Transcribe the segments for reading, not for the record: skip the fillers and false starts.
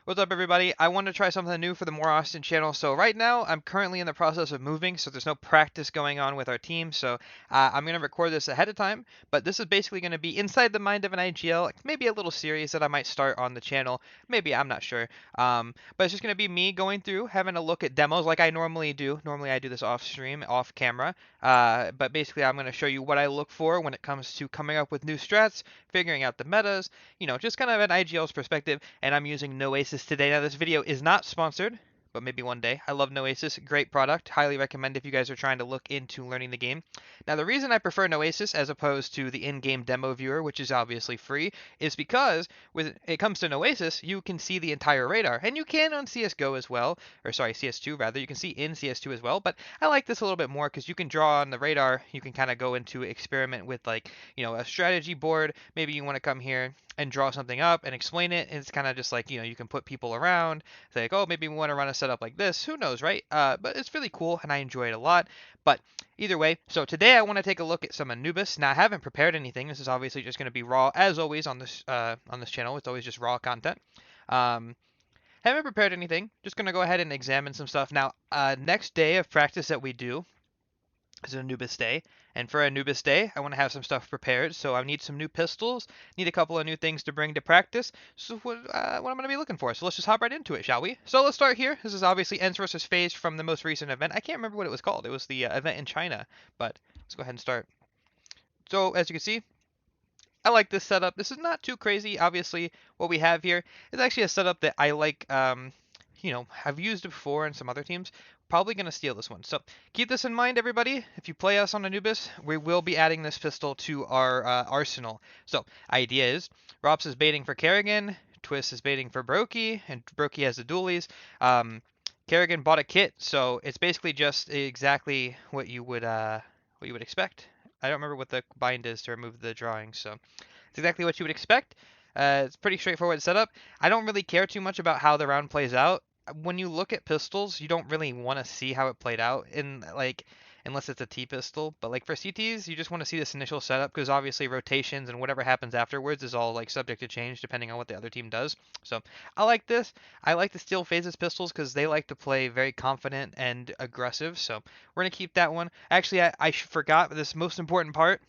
What's up, everybody? I want to try something new for the More Austin channel. So right now, I'm currently in the process of moving, so there's no practice going on with our team. So I'm going to record this ahead of time, but this is basically going to be inside the mind of an IGL, like maybe a little series that I might start on the channel. Maybe, I'm not sure. But it's just going to be me going through, having a look at demos like I normally do. Normally, I do this off stream, off camera. But basically, I'm going to show you what I look for when it comes to coming up with new strats, figuring out the metas, just kind of an IGL's perspective, and I'm using Noasis today. Now, this video is not sponsored, but maybe one day. I love Noasis, great product. Highly recommend if you guys are trying to look into learning the game. Now, the reason I prefer Noasis as opposed to the in-game demo viewer, which is obviously free, is because when it comes to Noasis, you can see the entire radar, and you can on CS:GO as well, or sorry, CS2 rather. You can see in CS2 as well, but I like this a little bit more because you can draw on the radar. You can kind of go into experiment with a strategy board. Maybe you want to come here and draw something up and explain it. And it's kind of just like, you can put people around. Say like, oh, maybe we want to run a setup like this. Who knows, right? But it's really cool and I enjoy it a lot. But either way, so today I want to take a look at some Anubis. Now I haven't prepared anything. This is obviously just going to be raw, as always on this channel. It's always just raw content. Um, haven't prepared anything. Just going to go ahead and examine some stuff. Now, next day of practice that we do is an Anubis day. And for Anubis day, I want to have some stuff prepared. So I need some new pistols, need a couple of new things to bring to practice. So what I'm going to be looking for. So let's just hop right into it, shall we? So let's start here. This is obviously Ents versus FaZe from the most recent event. I can't remember what it was called. It was the event in China. But let's go ahead and start. So as you can see, I like this setup. This is not too crazy. Obviously, what we have here is actually a setup that I like. I've used it before in some other teams. Probably going to steal this one. So keep this in mind, everybody. If you play us on Anubis, we will be adding this pistol to our arsenal. So idea is, Rops is baiting for Kerrigan, Twist is baiting for Brokey, and Brokey has the dualies. Kerrigan bought a kit, so it's basically just exactly what you would expect. I don't remember what the bind is to remove the drawing, so it's exactly what you would expect. It's pretty straightforward setup. I don't really care too much about how the round plays out. When you look at pistols, you don't really want to see how it played out unless it's a T pistol. But like for CTs, you just want to see this initial setup because obviously rotations and whatever happens afterwards is all like subject to change depending on what the other team does. So I like this. I like to steal FaZe's pistols because they like to play very confident and aggressive. So we're gonna keep that one. Actually, I forgot this most important part.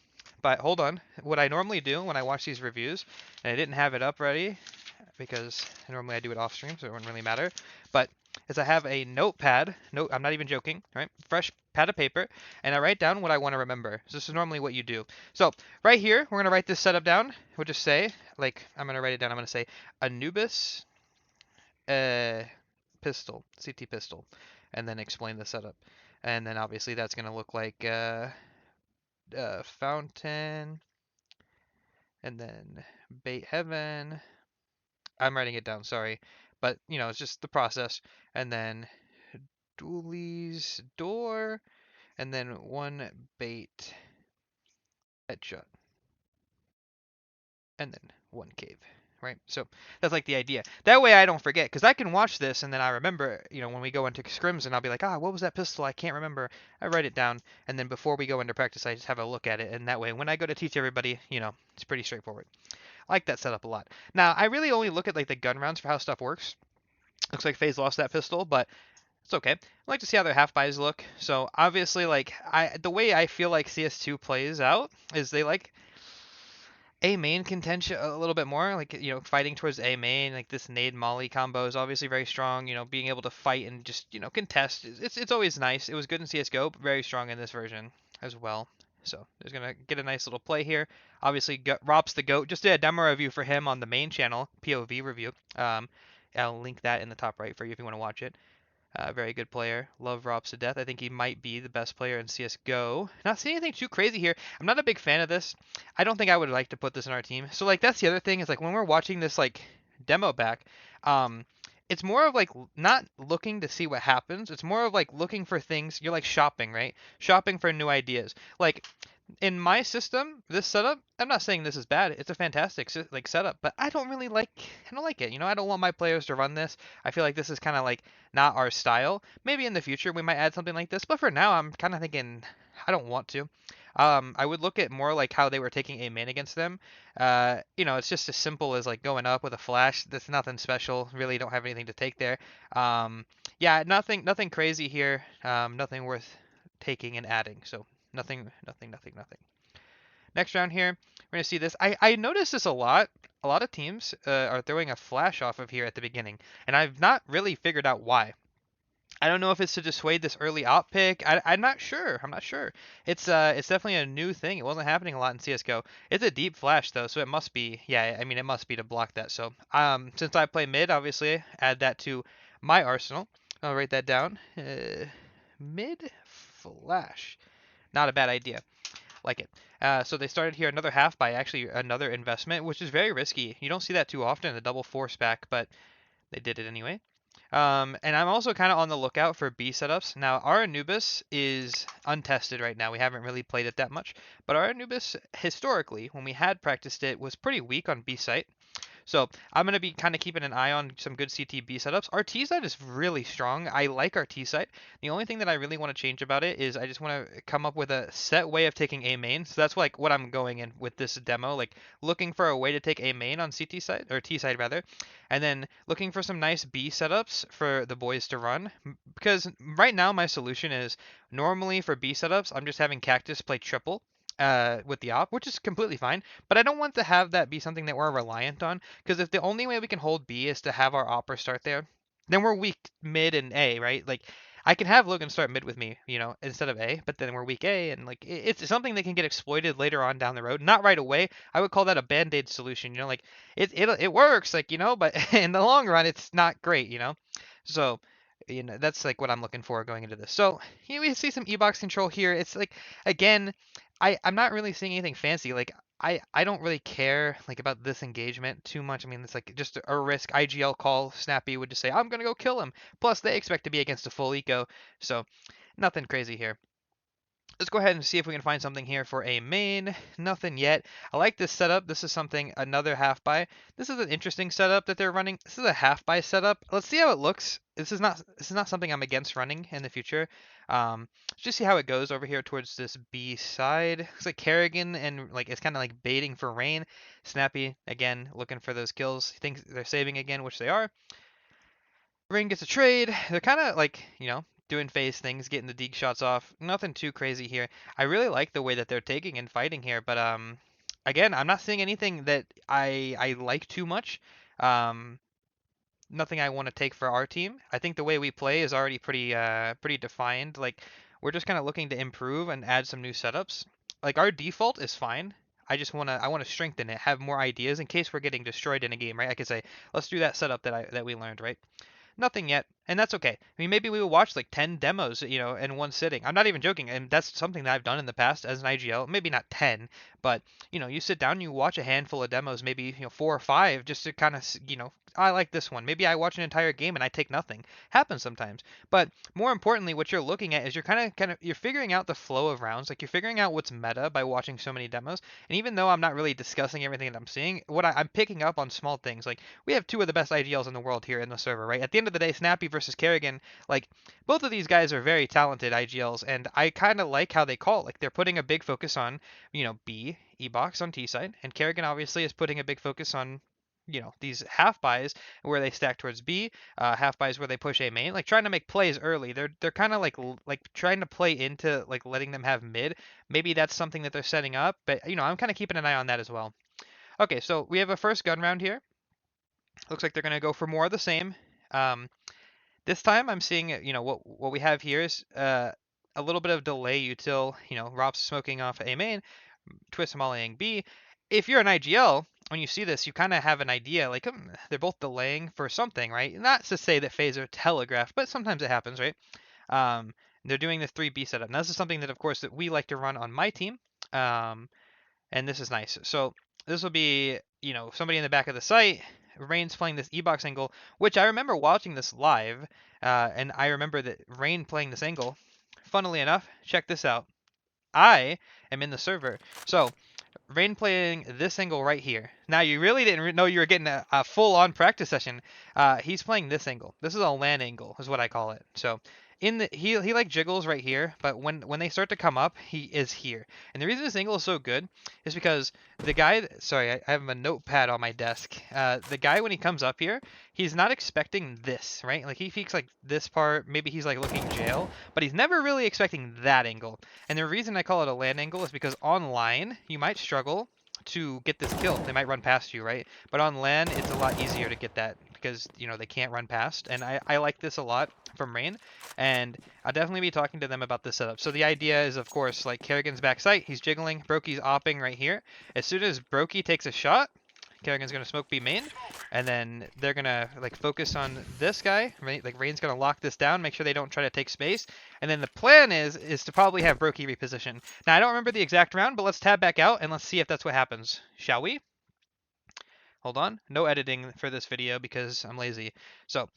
But hold on. What I normally do when I watch these reviews, and I didn't have it up ready because normally I do it off stream, so it wouldn't really matter. But is I have a notepad. No, I'm not even joking. Right, fresh pad of paper, and I write down what I want to remember. So this is normally what you do. So right here, we're gonna write this setup down. We'll just say, like, I'm gonna write it down. I'm gonna say Anubis pistol, CT pistol, and then explain the setup. And then obviously that's gonna look like fountain, and then bait heaven. I'm writing it down, sorry, but it's just the process. And then dualies door, and then one bait headshot, and then one cave. Right, so that's like the idea. That way I don't forget, because I can watch this and then I remember, when we go into scrims and I'll be like, what was that pistol? I can't remember. I write it down, and then before we go into practice, I just have a look at it, and that way when I go to teach everybody, it's pretty straightforward. I like that setup a lot. Now, I really only look at like the gun rounds for how stuff works. Looks like FaZe lost that pistol, but it's okay. I like to see how their half buys look. So obviously, the way I feel like CS2 plays out is they like A main contention a little bit more, like fighting towards A main, like this nade molly combo is obviously very strong. Being able to fight and just contest, it's always nice. It was good in CS:GO, but very strong in this version as well. So there's gonna get a nice little play here. Obviously, Rops the GOAT. Just did a demo review for him on the main channel, POV review. I'll link that in the top right for you if you want to watch it. Very good player. Love Rops to death. I think he might be the best player in CS:GO. Not seeing anything too crazy here. I'm not a big fan of this. I don't think I would like to put this in our team. So that's the other thing is when we're watching this demo back, it's more of not looking to see what happens. It's more of looking for things. You're shopping, right? Shopping for new ideas. In my system, this setup, I'm not saying this is bad. It's a fantastic setup, but I don't really like. I don't like it. I don't want my players to run this. I feel like this is kind of not our style. Maybe in the future we might add something like this, but for now I'm kind of thinking I don't want to. I would look at more like how they were taking a main against them. It's just as simple as like going up with a flash. That's nothing special. Really don't have anything to take there. Um, yeah, nothing crazy here. Nothing worth taking and adding. So nothing. Next round here, we're gonna see this. I noticed this a lot. A lot of teams are throwing a flash off of here at the beginning, and I've not really figured out why. I don't know if it's to dissuade this early op pick. I'm not sure. I'm not sure. It's definitely a new thing. It wasn't happening a lot in CS:GO. It's a deep flash though, so it must be. Yeah, I mean it must be to block that. So since I play mid, obviously add that to my arsenal. I'll write that down. Mid flash. Not a bad idea. Like it. So they started here another half by actually another investment, which is very risky. You don't see that too often, the double force back, but they did it anyway. And I'm also kind of on the lookout for B setups. Now, our Anubis is untested right now. We haven't really played it that much. But our Anubis, historically, when we had practiced it, was pretty weak on B site. So I'm going to be kind of keeping an eye on some good CTB setups. Our T side is really strong. I like our T side. The only thing that I really want to change about it is I just want to come up with a set way of taking A main. So that's like what I'm going in with this demo, like looking for a way to take A main on CT side, or T side rather, and then looking for some nice B setups for the boys to run. Because right now my solution is normally for B setups, I'm just having Cactus play triple with the op, which is completely fine. But I don't want to have that be something that we're reliant on, because if the only way we can hold B is to have our opper start there, then we're weak mid and A, right? Like I can have Logan start mid with me, instead of A, but then we're weak A, and like it's something that can get exploited later on down the road. Not right away. I would call that a band-aid solution. Like it works, like but in the long run, it's not great. So. That's like what I'm looking for going into this. So we see some E-box control here. It's like again, I'm not really seeing anything fancy. Like I don't really care like about this engagement too much. I mean, it's like just a risk. IGL call Snappy would just say I'm gonna go kill him. Plus they expect to be against a full eco, so nothing crazy here. Let's go ahead and see if we can find something here for a main. Nothing yet. I like this setup. This is something, another half buy. This is an interesting setup that they're running. This is a half buy setup. Let's see how it looks. This is not something I'm against running in the future. Let's just see how it goes over here towards this B side. Looks like Kerrigan and like it's kind of like baiting for Rain. Snappy again looking for those kills. He thinks they're saving again, which they are. Rain gets a trade. They're kind of like, doing phase things, getting the deke shots off. Nothing too crazy here. I really like the way that they're taking and fighting here, but again, I'm not seeing anything that I like too much. Um, Nothing I want to take for our team. I think the way we play is already pretty defined. Like we're just kind of looking to improve and add some new setups. Like our default is fine. I want to strengthen it, have more ideas in case we're getting destroyed in a game, right? I could say, let's do that setup that we learned, right? Nothing yet, and that's okay. I mean, maybe we will watch like 10 demos, in one sitting. I'm not even joking, and that's something that I've done in the past as an IGL. Maybe not 10, but you sit down, you watch a handful of demos, maybe 4 or 5, just to kind of, I like this one. Maybe I watch an entire game and I take nothing. Happens sometimes. But more importantly, what you're looking at is you're you're figuring out the flow of rounds. Like you're figuring out what's meta by watching so many demos. And even though I'm not really discussing everything that I'm seeing, I'm picking up on small things. Like we have two of the best IGLs in the world here in the server, right? At the end of the day, Snappy versus Kerrigan, like both of these guys are very talented IGLs, and I kind of like how they call. Like they're putting a big focus on, B, E-box on T side, and Kerrigan obviously is putting a big focus on these half buys where they stack towards B, half buys where they push A main, like trying to make plays early. They're kind of like trying to play into like letting them have mid. Maybe that's something that they're setting up, but I'm kind of keeping an eye on that as well. Okay, so we have a first gun round here. Looks like they're gonna go for more of the same. This time I'm seeing what we have here is a little bit of delay util. Rob's smoking off A main, Twist mollying B. If you're an IGL, when you see this, you kind of have an idea, like they're both delaying for something, right? Not to say that phase are telegraphed, but sometimes it happens, right? They're doing the 3B setup. Now, this is something that, of course, that we like to run on my team, and this is nice. So this will be, somebody in the back of the site. Rain's playing this E-box angle, which I remember watching this live, and I remember that Rain playing this angle. Funnily enough, check this out. I am in the server. So Rain playing this angle right here. Now you really didn't know you were getting a full-on practice session. He's playing this angle. This is a LAN angle, is what I call it. So he like jiggles right here, but when they start to come up, he is here. And the reason this angle is so good is because the guy, sorry, I have a notepad on my desk. The guy when he comes up here, he's not expecting this, right? Like he thinks like this part, maybe he's like looking jail, but he's never really expecting that angle. And the reason I call it a land angle is because online you might struggle to get this kill. They might run past you, right? But on land, it's a lot easier to get that because, you know, they can't run past. And I like this a lot from Rain, and I'll definitely be talking to them about this setup. So the idea is, of course, like Kerrigan's back sight, he's jiggling, Brokey's opping right here. As soon as Brokey takes a shot, Kerrigan's gonna smoke B main, and then they're gonna like focus on this guy, right? Like Rain's gonna lock this down, make sure they don't try to take space, and then the plan is to probably have Brokey reposition. Now I don't remember the exact round, but let's tab back out and let's see if that's what happens, shall we? Hold on, no editing for this video because I'm lazy. So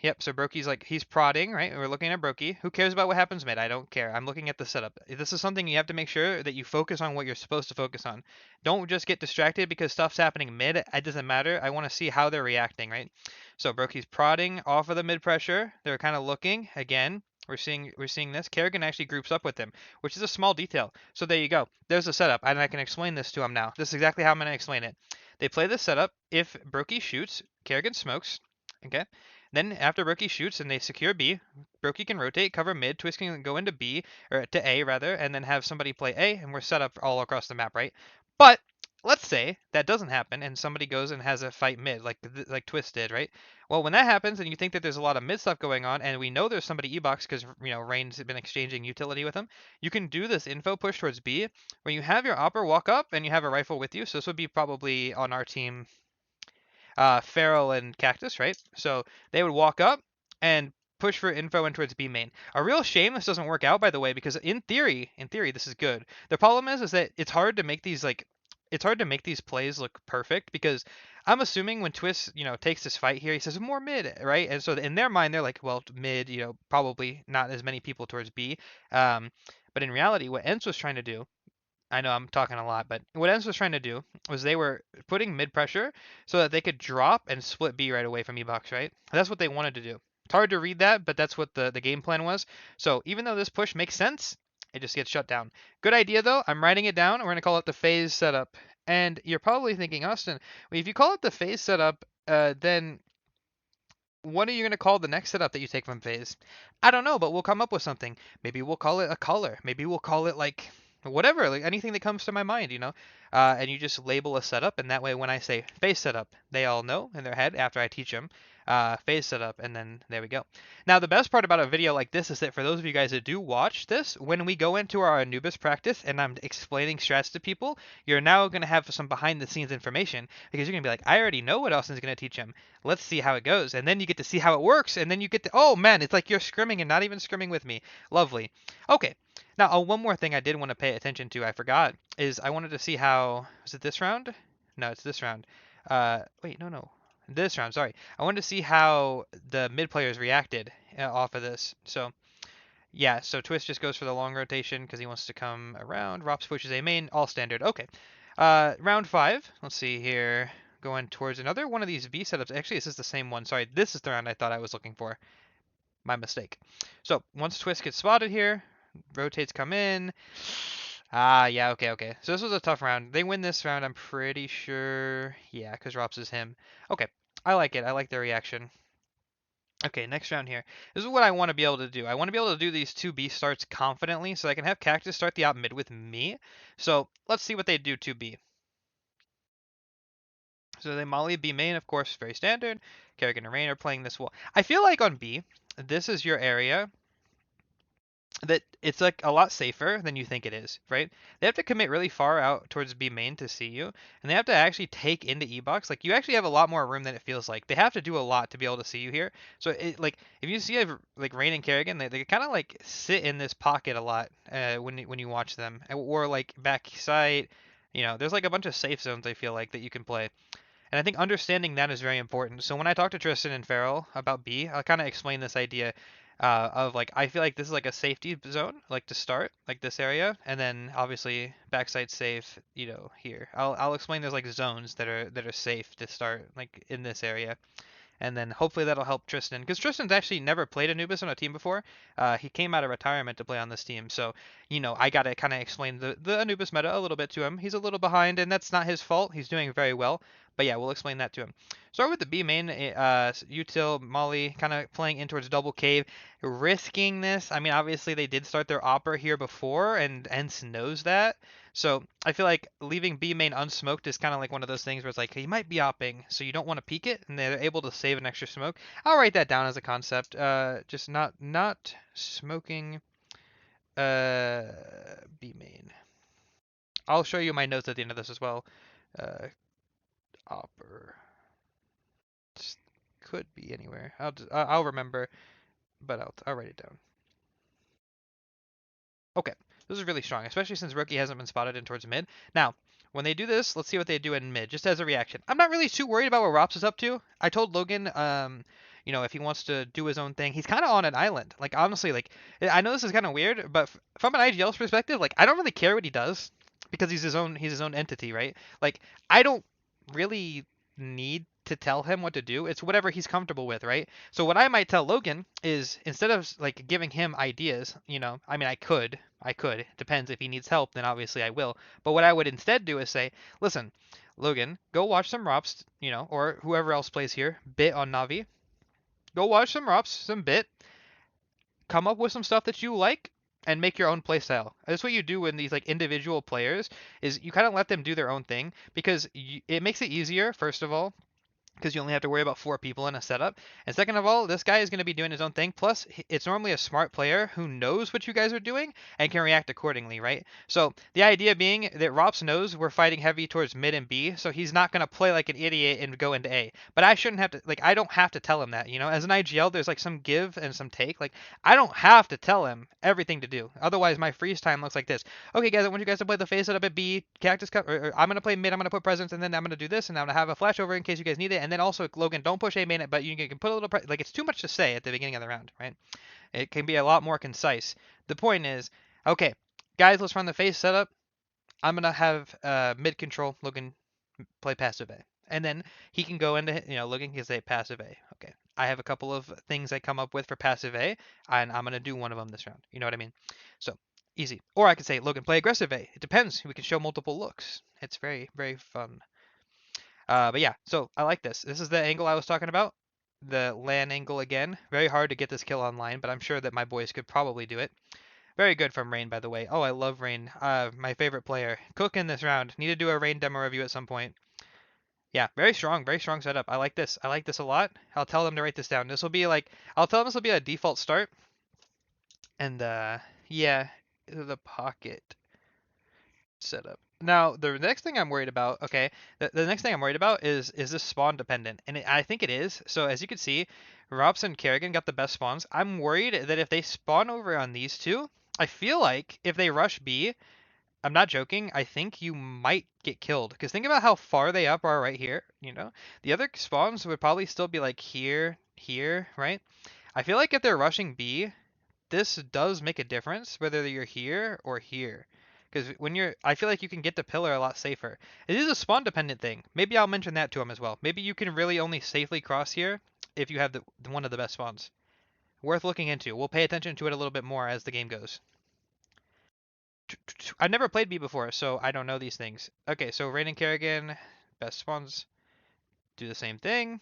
yep, so Brokey's like, he's prodding, right? We're looking at Brokey. Who cares about what happens mid? I don't care. I'm looking at the setup. This is something you have to make sure that you focus on what you're supposed to focus on. Don't just get distracted because stuff's happening mid. It doesn't matter. I want to see how they're reacting, right? So Brokey's prodding off of the mid pressure. They're kind of looking. Again, we're seeing this. Kerrigan actually groups up with him, which is a small detail. So there you go. There's the setup, and I can explain this to him now. This is exactly how I'm going to explain it. They play this setup. If Brokey shoots, Kerrigan smokes. Okay. Then after Brokey shoots and they secure B, Brokey can rotate, cover mid, Twist can go into B, or to A rather, and then have somebody play A, and we're set up all across the map, right? But let's say that doesn't happen and somebody goes and has a fight mid, like Twist did, right? Well, when that happens and you think that there's a lot of mid stuff going on, and we know there's somebody E-box because, you know, Rain's been exchanging utility with him, you can do this info push towards B, where you have your opper walk up and you have a rifle with you. So this would be probably on our team Feral and Cactus, right? So they would walk up and push for info in towards B main. A real shame this doesn't work out, by the way, because in theory, this is good. The problem is that it's hard to make these it's hard to make these plays look perfect because I'm assuming when Twist, you know, takes this fight here, he says more mid, right? And so in their mind, they're like, well, mid, you know, probably not as many people towards B. But in reality, what Ents was trying to do, I know I'm talking a lot, but what Ents was trying to do was they were putting mid pressure so that they could drop and split B right away from E-Box, right? That's what they wanted to do. It's hard to read that, but that's what the game plan was. So even though this push makes sense, it just gets shut down. Good idea though. I'm writing it down. We're gonna call it the phase setup. And you're probably thinking, Austin, well, if you call it the phase setup, then what are you going to call the next setup that you take from phase? I don't know, but we'll come up with something. Maybe we'll call it a color. Maybe we'll call it like whatever, like anything that comes to my mind, you know? And you just label a setup, and that way when I say phase setup, they all know in their head after I teach them phase setup, and then there we go. Now, the best part about a video like this is that for those of you guys that do watch this, when we go into our Anubis practice and I'm explaining strats to people, you're now going to have some behind the scenes information because you're going to be like, I already know what Austin's going to teach him. Let's see how it goes. And then you get to see how it works. And then you get to, oh man, it's like you're scrimming and not even scrimming with me. Lovely. Okay. Now, one more thing I did want to pay attention to, I forgot, is I wanted to see how, was it this round? No, it's this round. Wait, no. This round, sorry. I wanted to see how the mid players reacted off of this. So, yeah, so Twist just goes for the long rotation because he wants to come around. Rops pushes A main, all standard. Okay. Round 5. Let's see here. Going towards another one of these V setups. Actually, this is the same one. Sorry, this is the round I thought I was looking for. My mistake. So, once Twist gets spotted here, rotates come in. Ah, yeah, okay. So this was a tough round. They win this round, I'm pretty sure. Yeah, because Rops is him. Okay, I like it. I like their reaction. Okay, next round here. This is what I want to be able to do. I want to be able to do these 2B starts confidently so I can have Cactus start the op mid with me. So let's see what they do 2B. So they molly B main, of course, very standard. Kerrigan and Rain are playing this wall. I feel like on B, this is your area that it's like a lot safer than you think it is, right? They have to commit really far out towards B main to see you, and they have to actually take into E box. Like you actually have a lot more room than it feels like. They have to do a lot to be able to see you here. So it like if you see like Rain and Kerrigan, they kind of like sit in this pocket a lot when you watch them, or like back side. You know, there's like a bunch of safe zones I feel like that you can play. And I think understanding that is very important. So when I talk to Tristan and Farrell about B, I'll kind of explain this idea of like I feel like this is like a safety zone, like to start, like this area, and then obviously backside safe, you know, here. I'll explain there's like zones that are safe to start, like in this area. And then hopefully that'll help Tristan, because Tristan's actually never played Anubis on a team before. He came out of retirement to play on this team, so I gotta kind of explain the Anubis meta a little bit to him. He's a little behind, and that's not his fault. He's doing very well, but yeah, we'll explain that to him. Start with the B main, util Molly kind of playing in towards double cave, risking this. I mean, obviously they did start their opera here before, and Ents knows that. So I feel like leaving B main unsmoked is kind of like one of those things where it's like he might be opping, so you don't want to peek it, and they're able to save an extra smoke. I'll write that down as a concept. Just not smoking B main. I'll show you my notes at the end of this as well. Opper could be anywhere. I'll remember, but I'll write it down. Okay, this is really strong, especially since Rookie hasn't been spotted in towards mid. Now, when they do this, let's see what they do in mid, just as a reaction. I'm not really too worried about what Rops is up to. I told Logan, if he wants to do his own thing, he's kind of on an island. Like, honestly, like, I know this is kind of weird, but from an IGL's perspective, like, I don't really care what he does because he's his own entity, right? Like, I don't really need to tell him what to do. It's whatever he's comfortable with, right? So what I might tell Logan is instead of like giving him ideas, I mean, I could. It depends. If he needs help, then obviously I will. But what I would instead do is say, listen, Logan, go watch some Rops, or whoever else plays here, Bit on Navi. Go watch some Rops, some Bit. Come up with some stuff that you like and make your own playstyle. That's what you do when these like individual players is you kind of let them do their own thing because it makes it easier, first of all, because you only have to worry about 4 people in a setup. And second of all, this guy is going to be doing his own thing. Plus, it's normally a smart player who knows what you guys are doing and can react accordingly, right? So the idea being that Rops knows we're fighting heavy towards mid and B, so he's not going to play like an idiot and go into A. But I shouldn't have to, like, I don't have to tell him that, As an IGL, there's like some give and some take. Like, I don't have to tell him everything to do. Otherwise, my freeze time looks like this. Okay, guys, I want you guys to play the phase setup at B, cactus cut, or I'm going to play mid, I'm going to put presence, and then I'm going to do this, and I'm going to have a flash over in case you guys need it. And then also, Logan, don't push A main it, but you can put a little like it's too much to say at the beginning of the round, right? It can be a lot more concise. The point is, okay, guys, let's run the phase setup. I'm gonna have mid control. Logan play passive A, and then he can go into Logan can say passive A. Okay, I have a couple of things I come up with for passive A, and I'm gonna do one of them this round. You know what I mean? So easy. Or I could say Logan play aggressive A. It depends. We can show multiple looks. It's very very fun. But yeah, so I like this. This is the angle I was talking about. The LAN angle again. Very hard to get this kill online, but I'm sure that my boys could probably do it. Very good from Rain, by the way. Oh, I love Rain. My favorite player. Cook in this round. Need to do a Rain demo review at some point. Yeah, very strong setup. I like this. I like this a lot. I'll tell them to write this down. I'll tell them this will be a default start. And, yeah, the pocket setup. Now, the next thing I'm worried about, okay, the next thing I'm worried about is this spawn dependent? And I think it is. So as you can see, Rops and Kerrigan got the best spawns. I'm worried that if they spawn over on these two, I feel like if they rush B, I'm not joking, I think you might get killed. Because think about how far they up are right here, The other spawns would probably still be like here, right? I feel like if they're rushing B, this does make a difference whether you're here or here. Because I feel like you can get the pillar a lot safer. It is a spawn dependent thing. Maybe I'll mention that to him as well. Maybe you can really only safely cross here if you have one of the best spawns. Worth looking into. We'll pay attention to it a little bit more as the game goes. I've never played B before, so I don't know these things. Okay, so Rain and Kerrigan, best spawns, do the same thing.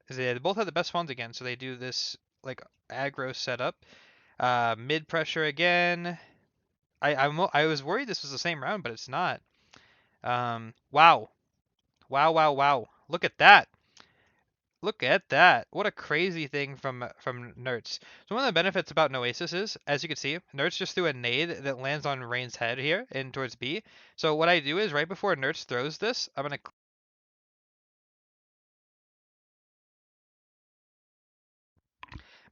They both have the best spawns again, so they do this like aggro setup. Mid pressure again. I was worried this was the same round, but it's not. Wow. Look at that. Look at that. What a crazy thing from Nerds. So one of the benefits about Noasis is, as you can see, Nerds just threw a nade that lands on Rain's head here and towards B. So what I do is right before Nerds throws this, I'm going to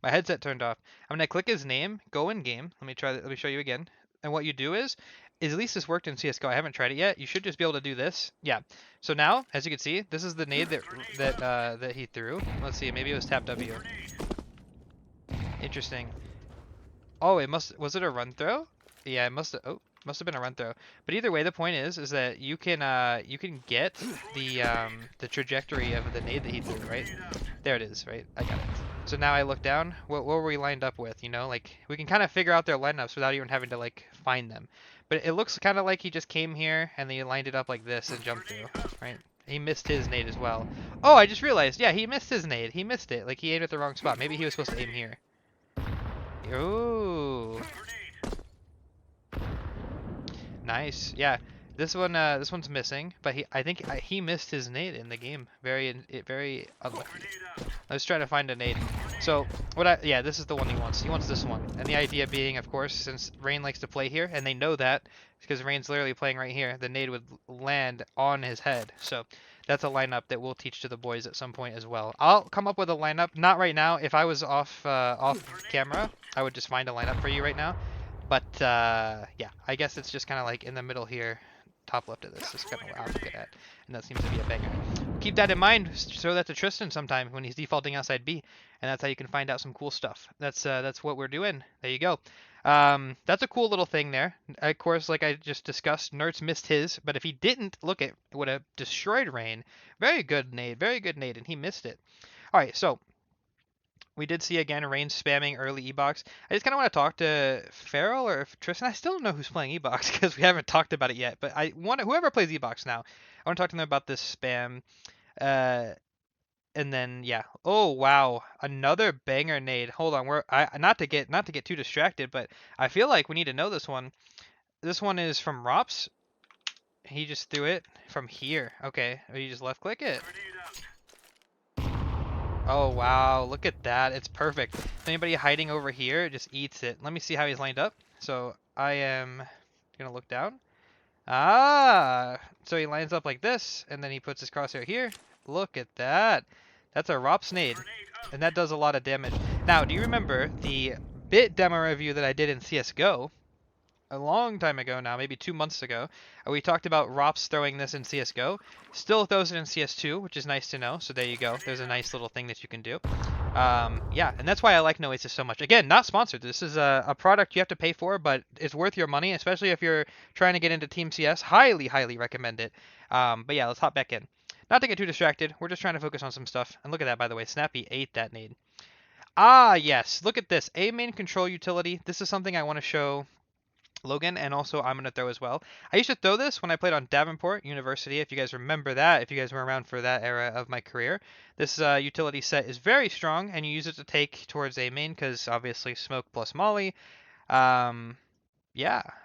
my headset turned off. I'm going to click his name, go in game. Let me show you again. And what you do is at least this worked in CSGO. I haven't tried it yet. You should just be able to do this. Yeah. So now, as you can see, this is the nade that he threw. Let's see. Maybe it was tap W. Interesting. Oh, was it a run throw? Yeah, it must have been a run throw. But either way, the point is that you can get the trajectory of the nade that he threw, right? There it is, right? I got it. So now I look down. What were we lined up with? You know, like we can kind of figure out their lineups without even having to like find them. But it looks kind of like he just came here and then he lined it up like this and jumped through, right? He missed his nade as well. Oh, I just realized. Yeah, he missed his nade. He missed it. Like he aimed at the wrong spot. Maybe he was supposed to aim here. Ooh. Nice. Yeah. This one's missing, but I think he missed his nade in the game. Very unlucky. I was trying to find a nade. So yeah, this is the one he wants. He wants this one. And the idea being, of course, since Rain likes to play here, and they know that because Rain's literally playing right here, the nade would land on his head. So that's a lineup that we'll teach to the boys at some point as well. I'll come up with a lineup. Not right now. If I was off camera, I would just find a lineup for you right now. But yeah, I guess it's just kind of like in the middle here. Top left of this is kind of what I'm looking at, and that seems to be a banger. Keep that in mind. Show that to Tristan sometime when he's defaulting outside B, and that's how you can find out some cool stuff. That's what we're doing. There you go. That's a cool little thing there. Of course, like I just discussed, Nerds missed his, but if he didn't, look, it would have destroyed Rain. Very good nade, and he missed it. All right, so we did see again Rain spamming early E-Box. I just kind of want to talk to Farrell or Tristan. I still don't know who's playing E-Box because we haven't talked about it yet. But I want whoever plays E-Box now. I want to talk to them about this spam. And then yeah. Oh wow, another banger nade. Hold on, not to get too distracted, but I feel like we need to know this one. This one is from Rops. He just threw it from here. Okay, or you just left click it. Oh wow, look at that. It's perfect. If anybody hiding over here just eats it. Let me see how he's lined up. So I am gonna look down. Ah, so he lines up like this, and then he puts his crosshair here. Look at that. That's a Rops nade, and that does a lot of damage. Now, do you remember the bit demo review that I did in CSGO? A long time ago now, maybe 2 months ago, we talked about Rops throwing this in CSGO. Still throws it in CS2, which is nice to know. So there you go. There's a nice little thing that you can do. Yeah, and that's why I like Noasis so much. Again, not sponsored. This is a product you have to pay for, but it's worth your money, especially if you're trying to get into Team CS. Highly, highly recommend it. But yeah, let's hop back in. Not to get too distracted. We're just trying to focus on some stuff. And look at that, by the way. Snappy ate that nade. Ah, yes. Look at this. A main control utility. This is something I want to show Logan, and also I'm going to throw as well. I used to throw this when I played on Davenport University, if you guys remember that, if you guys were around for that era of my career. This utility set is very strong, and you use it to take towards A main, because obviously smoke plus molly. Yeah,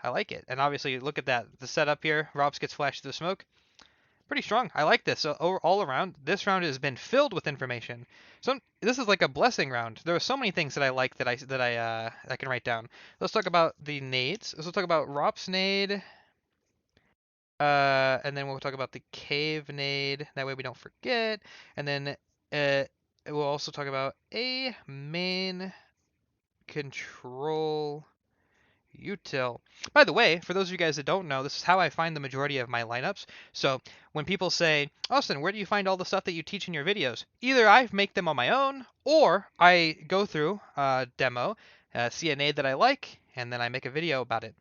I like it. And obviously, look at that. The setup here, Robs gets flashed through the smoke. Pretty strong. I like this. So all around, this round has been filled with information. So this is like a blessing round. There are so many things that I like that I can write down. Let's talk about the nades. Let's talk about Rop's nade. And then we'll talk about the cave nade. That way we don't forget. And then we'll also talk about a main control util. By the way, for those of you guys that don't know, this is how I find the majority of my lineups. So when people say, Austin, where do you find all the stuff that you teach in your videos? Either I make them on my own, or I go through demo, see a nade that I like, and then I make a video about it.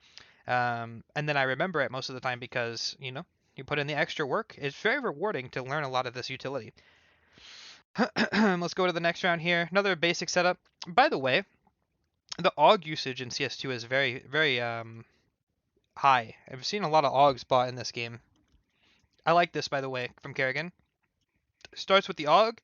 And then I remember it most of the time because, you know, you put in the extra work. It's very rewarding to learn a lot of this utility. Let's go to the next round here. Another basic setup. By the way, the AUG usage in CS2 is very, very high. I've seen a lot of AUGs bought in this game. I like this, by the way, from Kerrigan. Starts with the AUG.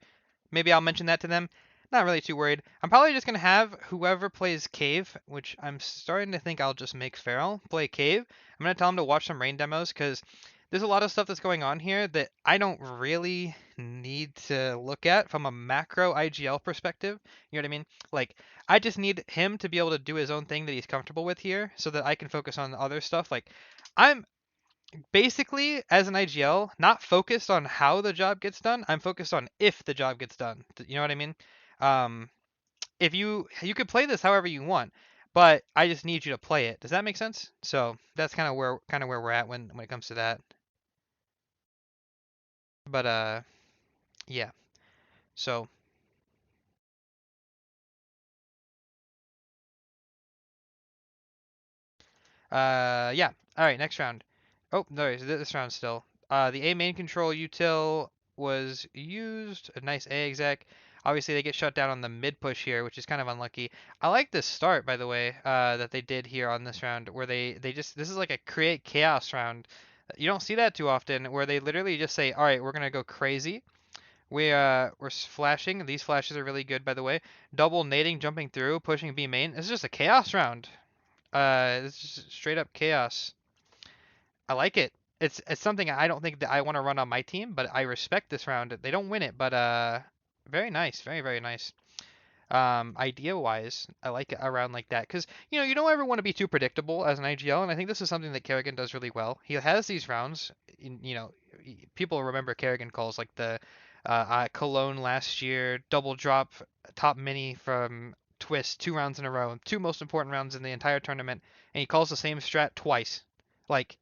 Maybe I'll mention that to them. Not really too worried. I'm probably just going to have whoever plays Cave, which I'm starting to think I'll just make Farrell play Cave. I'm going to tell him to watch some Rain demos because there's a lot of stuff that's going on here that I don't really need to look at from a macro IGL perspective. You know what I mean? Like, I just need him to be able to do his own thing that he's comfortable with here so that I can focus on the other stuff. Like, I'm basically, as an IGL, not focused on how the job gets done. I'm focused on if the job gets done. You know what I mean? Um, if you could play this however you want, but I just need you to play it. Does that make sense? So that's kind of where we're at when it comes to that. But yeah. So yeah. All right, next round. Oh, no, this round still. The A main control util was used. A nice A exec. Obviously, they get shut down on the mid push here, which is kind of unlucky. I like this start, by the way, that they did here on this round, where they just this is like a create chaos round. You don't see that too often, where they literally just say, "All right, we're gonna go crazy." We're flashing. These flashes are really good, by the way. Double nading, jumping through, pushing B main. This is just a chaos round. This is just straight up chaos. I like it. It's something I don't think that I want to run on my team, but I respect this round. They don't win it, but very nice, very nice. Idea wise, I like it around like that because you don't ever want to be too predictable as an IGL, and I think this is something that Kerrigan does really well. He has these rounds. People remember Kerrigan calls like the Cologne last year, double drop top mini from Twist 2 rounds in a row, 2 most important rounds in the entire tournament, and he calls the same strat twice. Like,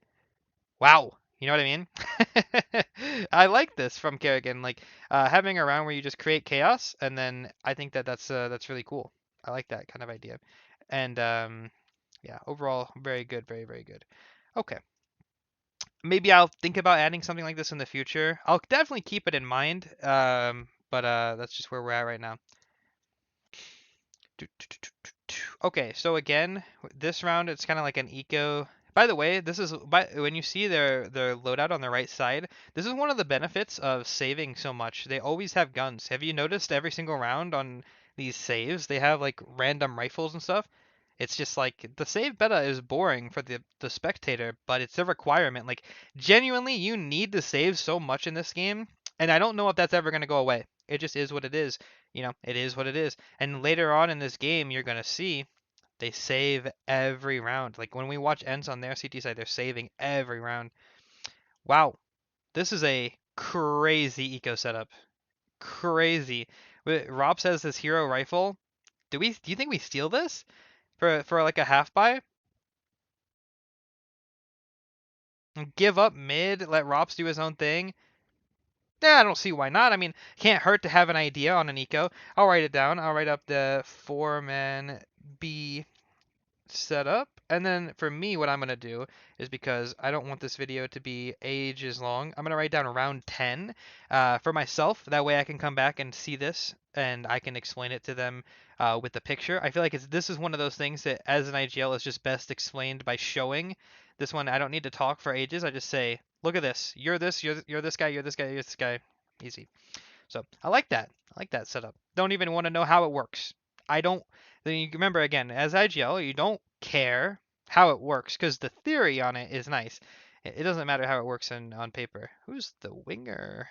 wow. You know what I mean? I like this from Kerrigan, like having a round where you just create chaos, and then I think that that's really cool. I like that kind of idea, and yeah, overall very good, very good. Okay, maybe I'll think about adding something like this in the future. I'll definitely keep it in mind, but that's just where we're at right now. Okay, so again, this round it's kind of like an eco. By the way, when you see their loadout on the right side, this is one of the benefits of saving so much. They always have guns. Have you noticed every single round on these saves, they have like random rifles and stuff? It's just like the save beta is boring for the spectator, but it's a requirement. Like genuinely, you need to save so much in this game, and I don't know if that's ever going to go away. It just is what it is. It is what it is. And later on in this game, you're going to see they save every round. Like when we watch ends on their CT side, they're saving every round. Wow, this is a crazy eco setup. Crazy. Rob says this hero rifle. Do you think we steal this for like a half buy? Give up mid, let Rops do his own thing? Yeah, I don't see why not. I mean, can't hurt to have an idea on an eco. I'll write it down. I'll write up the 4-man B setup. And then for me, what I'm going to do is, because I don't want this video to be ages long, I'm going to write down round 10 for myself. That way I can come back and see this and I can explain it to them with the picture. I feel like this is one of those things that as an IGL is just best explained by showing. This one, I don't need to talk for ages. I just say, look at this. You're this, you're this guy, you're this guy, you're this guy. Easy. So I like that. I like that setup. Don't even want to know how it works. I don't. Then you remember again, as IGL, you don't care how it works because the theory on it is nice. It doesn't matter how it works on paper. Who's the winger?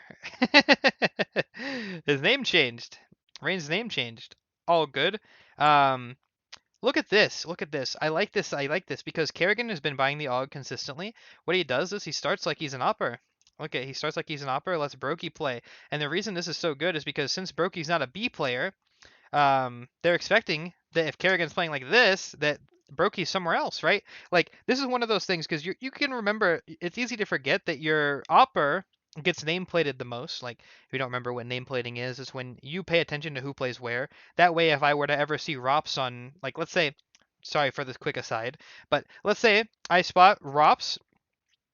His name changed. Rain's name changed. All good. Um, Look at this. Look at this. I like this. I like this because Kerrigan has been buying the AUG consistently. What he does is he starts like he's an opper. Okay, he starts like he's an opper. Let's Brokey play. And the reason this is so good is because since Brokey's not a B player, they're expecting that if Kerrigan's playing like this, that Brokey's somewhere else, right? Like this is one of those things because you can remember. It's easy to forget that your opper gets nameplated the most. Like if you don't remember what nameplating is, it's when you pay attention to who plays where. That way, if I were to ever see Rops on, like let's say, sorry for this quick aside, but let's say I spot Rops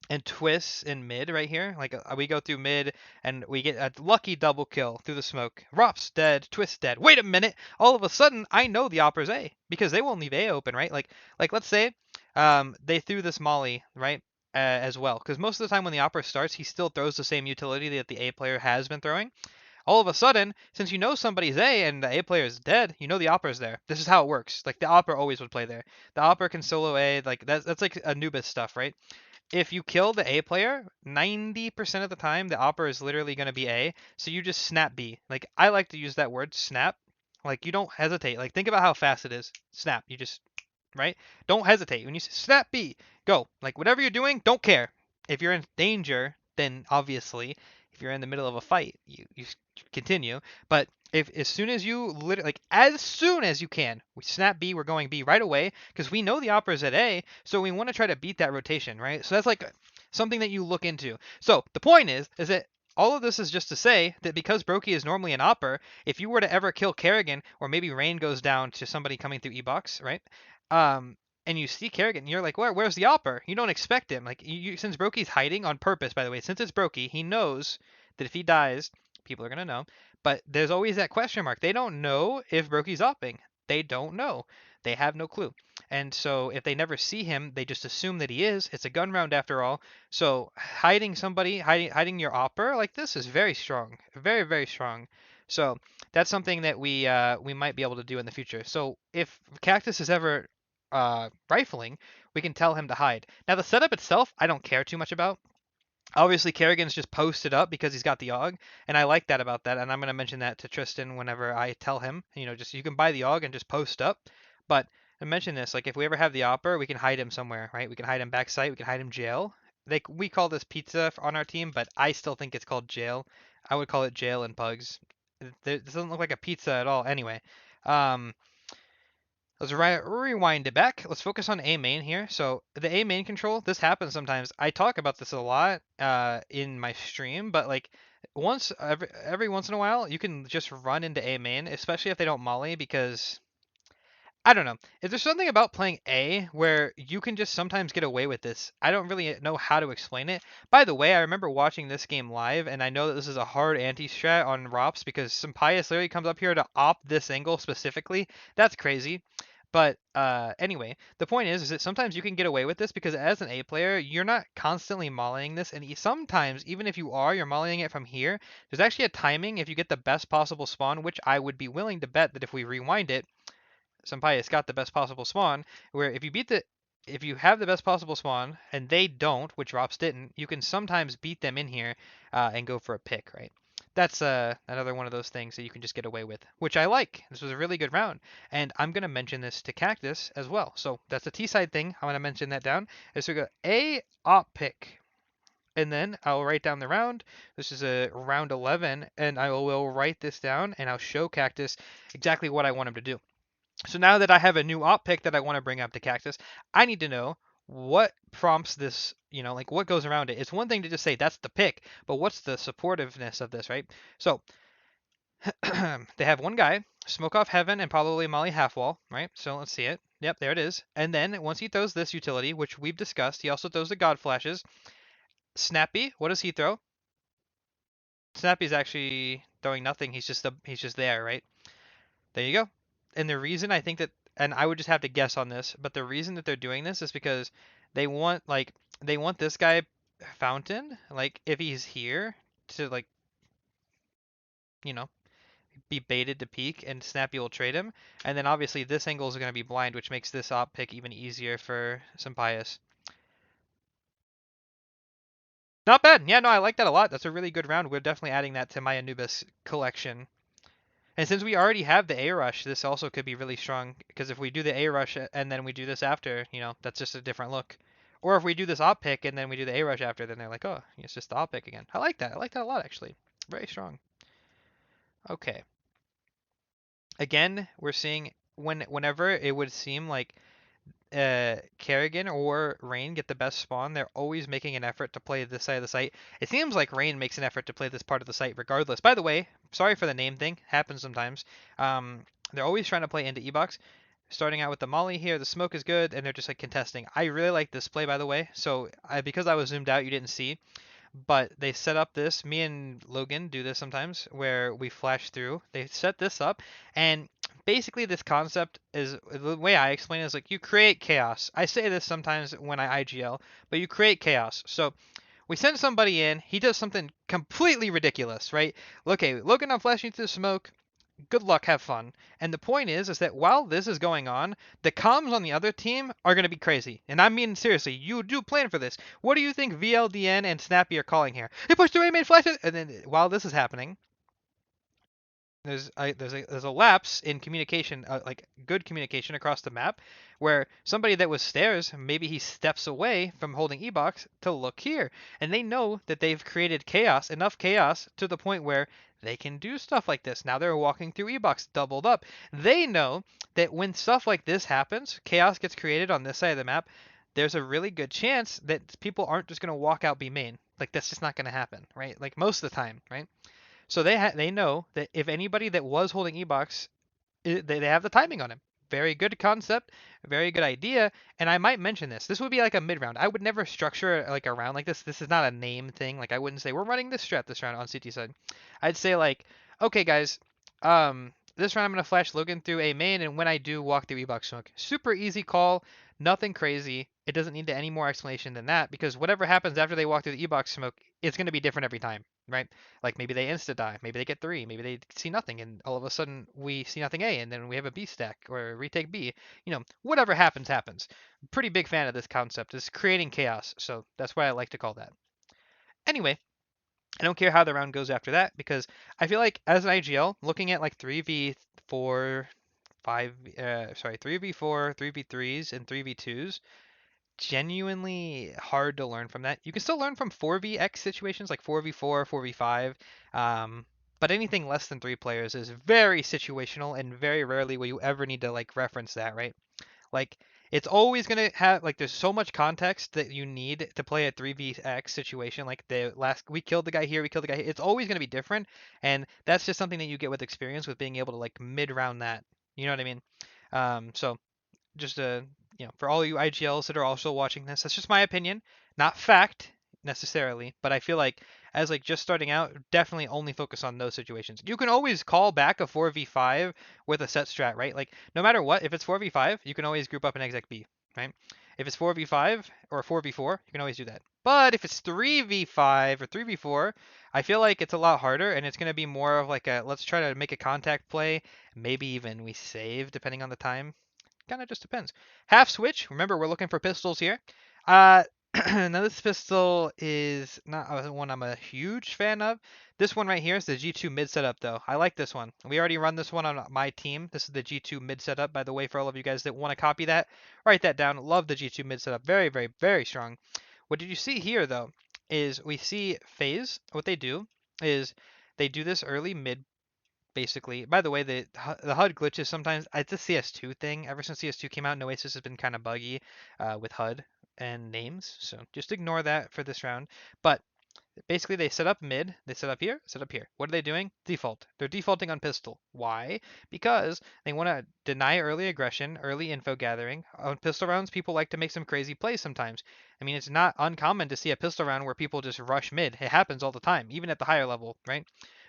and twists in mid right here. Like we go through mid and we get a lucky double kill through the smoke. Rop's dead, twist dead. Wait a minute! All of a sudden, I know the opper's A because they won't leave A open, right? Like let's say they threw this molly right as well, because most of the time when the opera starts, he still throws the same utility that the A player has been throwing. All of a sudden, since you know somebody's A and the A player is dead, you know the opera's there. This is how it works. Like the opera always would play there. The opera can solo A, like that's like Anubis stuff, right? If you kill the A player, 90% of the time the opera is literally going to be A. So you just snap B. Like I like to use that word snap. Like you don't hesitate. Like think about how fast it is. Snap. You just right? Don't hesitate. When you say snap B, go. Like whatever you're doing, don't care. If you're in danger, then obviously, if you're in the middle of a fight, you continue. But if as soon as you literally like as soon as you can, we snap B, we're going B right away because we know the opera's at A, so we want to try to beat that rotation, right? So that's like something that you look into. So the point is that all of this is just to say that because Brokey is normally an opper, if you were to ever kill Kerrigan, or maybe Rain goes down to somebody coming through E-Box, right? And you see Kerrigan, you're like, where's the opper? You don't expect him. Like, since Brokey's hiding on purpose, by the way, since it's Brokey, he knows that if he dies, people are gonna know. But there's always that question mark. They don't know if Broky's opping. They don't know. They have no clue. And so if they never see him, they just assume that he is. It's a gun round after all. So hiding somebody, hiding your opper like this is very strong, very very strong. So that's something that we might be able to do in the future. So if Cactus is ever rifling, we can tell him to hide. Now the setup itself, I don't care too much about. Obviously, Kerrigan's just posted up because he's got the AUG, and I like that about that. And I'm gonna mention that to Tristan whenever I tell him, just you can buy the AUG and just post up. But I mention this, like if we ever have the Opper, we can hide him somewhere, right? We can hide him backside, we can hide him jail. We call this pizza on our team, but I still think it's called jail. I would call it jail and pugs. It doesn't look like a pizza at all. Anyway, um, let's rewind it back. Let's focus on A main here. So the A main control, this happens sometimes. I talk about this a lot in my stream, but like every once in a while, you can just run into A main, especially if they don't molly, because I don't know. Is there something about playing A where you can just sometimes get away with this? I don't really know how to explain it. By the way, I remember watching this game live, and I know that this is a hard anti-strat on ROPS because Sampaius literally comes up here to op this angle specifically. That's crazy. But anyway, the point is that sometimes you can get away with this because as an A player, you're not constantly mollying this, and sometimes even if you are, you're mollying it from here. There's actually a timing if you get the best possible spawn, which I would be willing to bet that if we rewind it, Sampaius got the best possible spawn, where if you have the best possible spawn and they don't, which ROPS didn't, you can sometimes beat them in here and go for a pick, right? That's another one of those things that you can just get away with, which I like. This was a really good round, and I'm gonna mention this to Cactus as well. So that's the T side thing. I'm gonna mention that down. So we go A op pick, and then I'll write down the round. This is a round 11, and I will write this down, and I'll show Cactus exactly what I want him to do. So now that I have a new op pick that I want to bring up to Cactus, I need to know what prompts this, like what goes around it. It's one thing to just say that's the pick, but what's the supportiveness of this, right? So they have one guy, Smoke Off Heaven and probably Molly Half Wall, right? So let's see it. Yep, there it is. And then once he throws this utility, which we've discussed, he also throws the God Flashes. Snappy, what does he throw? Snappy's actually throwing nothing. He's just there, right? There you go. And the reason I think that, and I would just have to guess on this, but the reason that they're doing this is because they want this guy Fountain, like if he's here to you know, be baited to peek and Snappy will trade him. And then obviously this angle is going to be blind, which makes this op pick even easier for Sampaius. Not bad. Yeah, no, I like that a lot. That's a really good round. We're definitely adding that to my Anubis collection. And since we already have the A rush, this also could be really strong because if we do the A rush and then we do this after, that's just a different look. Or if we do this op pick and then we do the A rush after, then they're like, oh, it's just the op pick again. I like that. I like that a lot actually. Very strong. Okay. Again, we're seeing whenever it would seem like Kerrigan or Rain get the best spawn, they're always making an effort to play this side of the site. It seems like Rain makes an effort to play this part of the site regardless. By the way, sorry for the name thing. Happens sometimes. They're always trying to play into E-Box. Starting out with the Molly here, the smoke is good, and they're just like contesting. I really like this play, by the way. So because I was zoomed out, you didn't see. But they set up this, me and Logan do this sometimes, where we flash through. They set this up, and basically this concept is, the way I explain it is like you create chaos. I say this sometimes when I IGL, but you create chaos. So we send somebody in, he does something completely ridiculous, right? Okay, Logan, I'm flashing through the smoke. Good luck, have fun. And the point is that while this is going on, the comms on the other team are going to be crazy. And I mean seriously, you do plan for this. What do you think VLDN and Snappy are calling here? He pushed through A main flashes, and then while this is happening, there's a lapse in communication, like good communication across the map, where somebody that was stairs, maybe he steps away from holding E-Box to look here, and they know that they've created chaos, enough chaos to the point where they can do stuff like this. Now they're walking through E-Box doubled up. They know that when stuff like this happens, chaos gets created on this side of the map, there's a really good chance that people aren't just going to walk out B main. Like that's just not going to happen, right? Like most of the time, right? So they know that if anybody that was holding E-Box, they have the timing on him. very good concept, very good idea, and I might mention this. This would be like a mid round. I would never structure like a round like this. This is not a name thing. Like I wouldn't say we're running this strat this round on CT side. I'd say like, okay guys, this round I'm gonna flash Logan through a main, and when I do, walk through E-Box Smoke. Super easy call, nothing crazy. It doesn't need any more explanation than that, because whatever happens after they walk through the E-Box Smoke, it's gonna be different every time, right? Like maybe they insta die, maybe they get 3, maybe they see nothing, and all of a sudden we see nothing A, and then we have a B stack or retake B. Whatever happens, happens. Pretty big fan of this concept. It's creating chaos, so that's why I like to call that. Anyway, I don't care how the round goes after that, because I feel like as an IGL, looking at like 3v4, 3v4, 3v3s, and 3v2s, genuinely hard to learn from that. You can still learn from 4vx situations like 4v4, 4v5, but anything less than 3 players is very situational, and very rarely will you ever need to like reference that, right? Like it's always gonna have like there's so much context that you need to play a 3vx situation. Like the last we killed the guy here, we killed the guy here. It's always gonna be different, and that's just something that you get with experience with being able to like mid round that. You know what I mean? So just for all you IGLs that are also watching this, that's just my opinion, not fact necessarily, but I feel like as like just starting out, definitely only focus on those situations. You can always call back a 4v5 with a set strat, right? Like no matter what, if it's 4v5, you can always group up an exec B, right? If it's 4v5 or 4v4, you can always do that. But if it's 3v5 or 3v4, I feel like it's a lot harder, and it's going to be more of like a let's try to make a contact play, maybe even we save depending on the time. Kind of just depends. Half switch. Remember, we're looking for pistols here. Now this pistol is not one I'm a huge fan of. This one right here is the G2 mid setup, though. I like this one. We already run this one on my team. This is the G2 mid setup, by the way, for all of you guys that want to copy that. Write that down. Love the G2 mid setup. Very, very, very strong. What did you see here, though, is we see FaZe. What they do is they do this early mid basically. By the way, the HUD glitches sometimes. It's a CS2 thing. Ever since CS2 came out, Noasis has been kind of buggy with HUD and names. So just ignore that for this round. But basically, they set up mid. They set up here, set up here. What are they doing? Default. They're defaulting on pistol. Why? Because they want to deny early aggression, early info gathering. On pistol rounds, people like to make some crazy plays sometimes. I mean, it's not uncommon to see a pistol round where people just rush mid. It happens all the time, even at the higher level, right?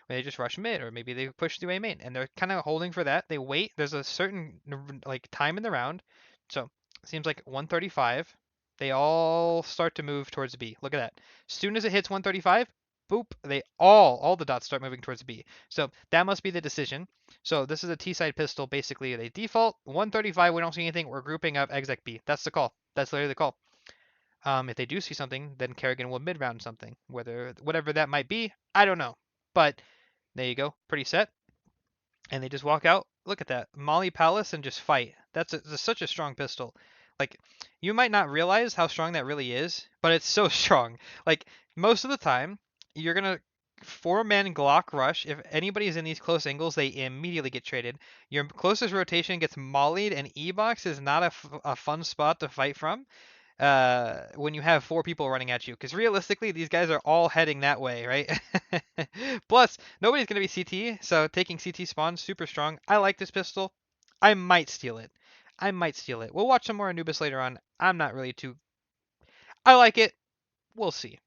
Where they just rush mid, or maybe they push through A main, and they're kind of holding for that. They wait. There's a certain like time in the round, so it seems like 135. They all start to move towards B. Look at that. As soon as it hits 135, boop, they all the dots start moving towards B. So that must be the decision. So this is a T-side pistol. Basically, they default 135. We don't see anything. We're grouping up exec B. That's the call. That's literally the call. If they do see something, then Kerrigan will mid-round something. Whatever that might be, I don't know. But there you go. Pretty set. And they just walk out. Look at that. Molly Palace and just fight. That's such a strong pistol. Like, you might not realize how strong that really is, but it's so strong. Like, most of the time, you're going to 4-man Glock rush. If anybody's in these close angles, they immediately get traded. Your closest rotation gets mollied, and E-Box is not a fun spot to fight from when you have 4 people running at you, because realistically these guys are all heading that way, right? Plus nobody's going to be CT, so taking CT spawn super strong. I like this pistol. I might steal it. We'll watch some more Anubis later on. I'm not really too I like it. We'll see.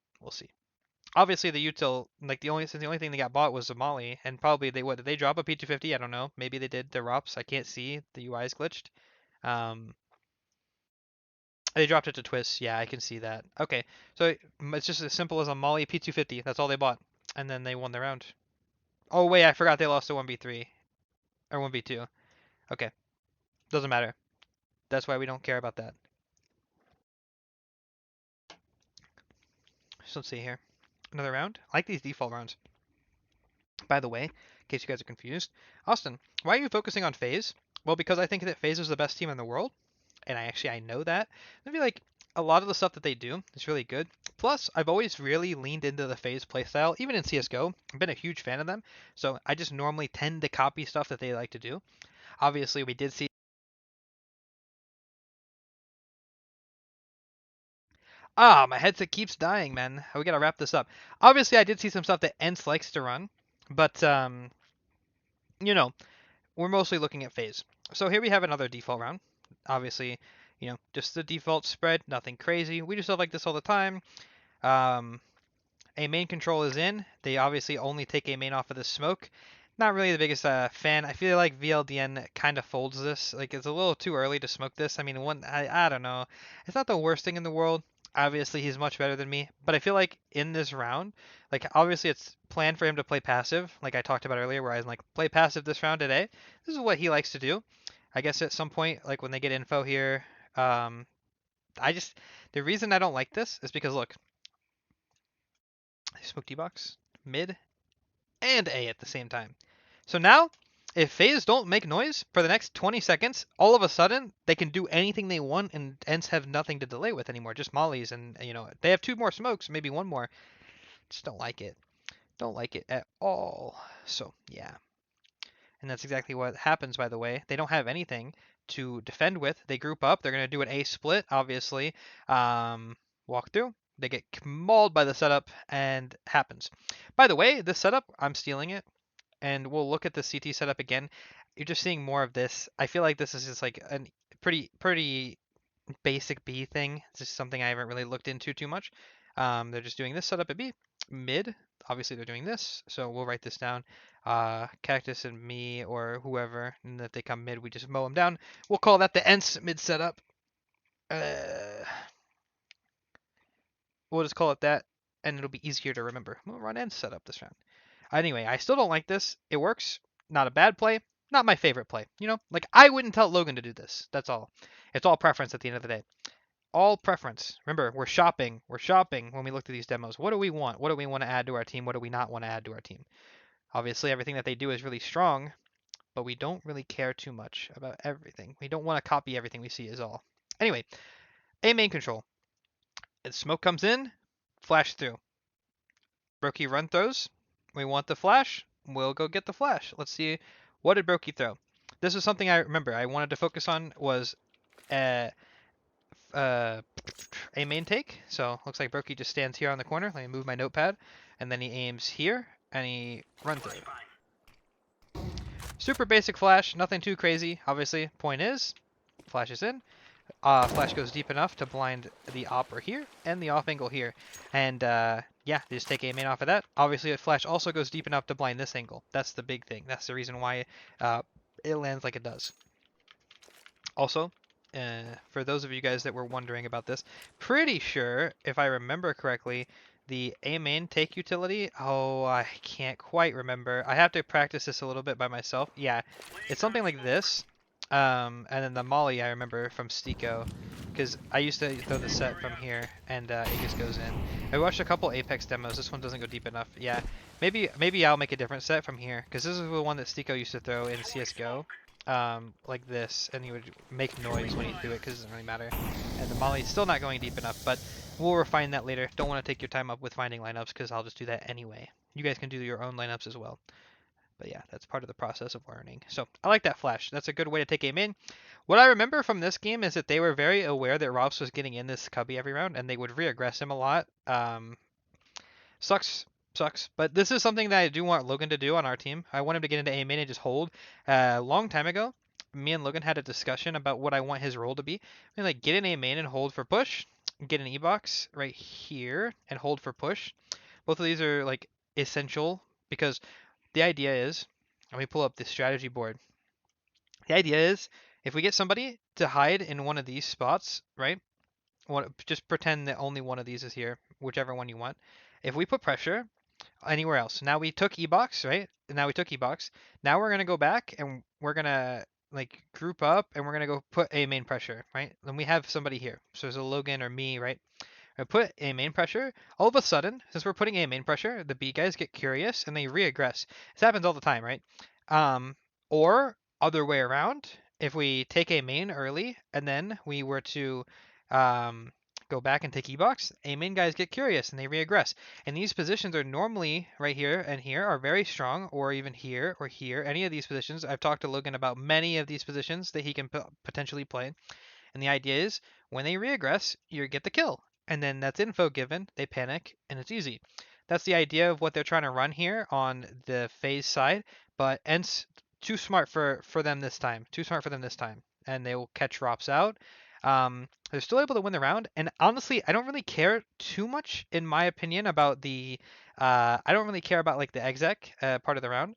Obviously the util, like the only thing they got bought was a molly, and probably did they drop a P250? I don't know, maybe they did. Their ROPS, I can't see, the UI is glitched. They dropped it to Twist. Yeah, I can see that. Okay, so it's just as simple as a Molly P250. That's all they bought. And then they won the round. Oh, wait, I forgot they lost to 1v3. Or 1v2. Okay, doesn't matter. That's why we don't care about that. So let's see here. Another round. I like these default rounds. By the way, in case you guys are confused, Austin, why are you focusing on FaZe? Well, because I think that FaZe is the best team in the world. And I know that. I feel like a lot of the stuff that they do is really good. Plus, I've always really leaned into the FaZe playstyle, even in CSGO. I've been a huge fan of them, so I just normally tend to copy stuff that they like to do. Obviously, we did see. My headset keeps dying, man. We gotta wrap this up. Obviously, I did see some stuff that Ents likes to run, but you know, we're mostly looking at phase. So here we have another default round. Obviously, just the default spread, nothing crazy. We do stuff like this all the time. Um, a main control is in. They obviously only take a main off of the smoke. Not really the biggest fan. I feel like VLDN kind of folds this. Like it's a little too early to smoke this. I mean, I don't know. It's not the worst thing in the world. Obviously, he's much better than me. But I feel like in this round, like obviously it's planned for him to play passive, like I talked about earlier, where I was like, play passive this round today. This is what he likes to do. I guess at some point, like when they get info here, um, I just the reason I don't like this is because look, smoke D-box, mid, and A at the same time. So now, if phase don't make noise for the next 20 seconds, all of a sudden they can do anything they want and Ents have nothing to delay with anymore. Just mollies and they have 2 more smokes, maybe 1 more. Just don't like it. Don't like it at all. So yeah. And that's exactly what happens, by the way. They don't have anything to defend with. They group up. They're going to do an A split, obviously. Walk through. They get mauled by the setup and happens. By the way, this setup, I'm stealing it. And we'll look at the CT setup again. You're just seeing more of this. I feel like this is just like a pretty basic B thing. It's just something I haven't really looked into too much. They're just doing this setup at B. Mid, obviously they're doing this, so we'll write this down. Cactus and me or whoever, and if they come mid, we just mow them down. We'll call that the Ents mid setup. We'll just call it that, and it'll be easier to remember. We'll run Ents setup this round. Anyway, I still don't like this. It works. Not a bad play. Not my favorite play. Like I wouldn't tell Logan to do this. That's all. It's all preference at the end of the day. All preference. Remember, we're shopping. We're shopping when we look at these demos. What do we want? What do we want to add to our team? What do we not want to add to our team? Obviously, everything that they do is really strong, but we don't really care too much about everything. We don't want to copy everything we see is all. Anyway, A main control. If smoke comes in, flash through. Brokey run throws. We want the flash. We'll go get the flash. Let's see. What did Brokey throw? This is something I remember I wanted to focus on was uh, a main take. So looks like Brokey just stands here on the corner. Let me move my notepad. And then he aims here and he runs through. Super basic flash, nothing too crazy. Obviously, point is, flash is in. Flash goes deep enough to blind the opper here and the off angle here. And yeah, they just take a main off of that. Obviously, the flash also goes deep enough to blind this angle. That's the big thing. That's the reason why it lands like it does. Also, for those of you guys that were wondering about this, pretty sure, if I remember correctly, the A main take utility, oh, I can't quite remember. I have to practice this a little bit by myself. Yeah, it's something like this. And then the molly I remember from Stico, because I used to throw the set from here, and it just goes in. I watched a couple Apex demos. This one doesn't go deep enough. Yeah, maybe I'll make a different set from here, because this is the one that Stico used to throw in CS:GO. Like this, and he would make noise when he threw it because it doesn't really matter. And the molly's still not going deep enough, but we'll refine that later. Don't want to take your time up with finding lineups because I'll just do that anyway. You guys can do your own lineups as well. But yeah, that's part of the process of learning. So I like that flash. That's a good way to take aim in. What I remember from this game is that they were very aware that Robs was getting in this cubby every round, and they would re-aggress him a lot. Sucks. But this is something that I do want Logan to do on our team. I want him to get into A main and just hold. A long time ago, me and Logan had a discussion about what I want his role to be. I mean, like get in A main and hold for push. Get an E-box right here and hold for push. Both of these are like essential because the idea is, let me pull up the strategy board. The idea is if we get somebody to hide in one of these spots, right? Just pretend that only one of these is here, whichever one you want. If we put pressure anywhere else, now we took E-box, right? Now we took E-box. Now we're gonna go back and we're gonna like group up and we're gonna go put a main pressure, right? Then we have somebody here. So there's a Logan or me, right? I put a main pressure. All of a sudden, since we're putting a main pressure, the B guys get curious and they re-aggress. This happens all the time, right? Or other way around, if we take a main early and then we were to go back and take E-box, A main guys get curious and they re-aggress. And these positions are normally right here and here are very strong, or even here or here. Any of these positions. I've talked to Logan about many of these positions that he can potentially play. And the idea is when they re-aggress, you get the kill. And then that's info given, they panic, and it's easy. That's the idea of what they're trying to run here on the phase side, but Ents too smart for them this time. Too smart for them this time, and they will catch Rops out. They're still able to win the round, and honestly, I don't really care too much, in my opinion, about the. I don't really care about like the exec part of the round.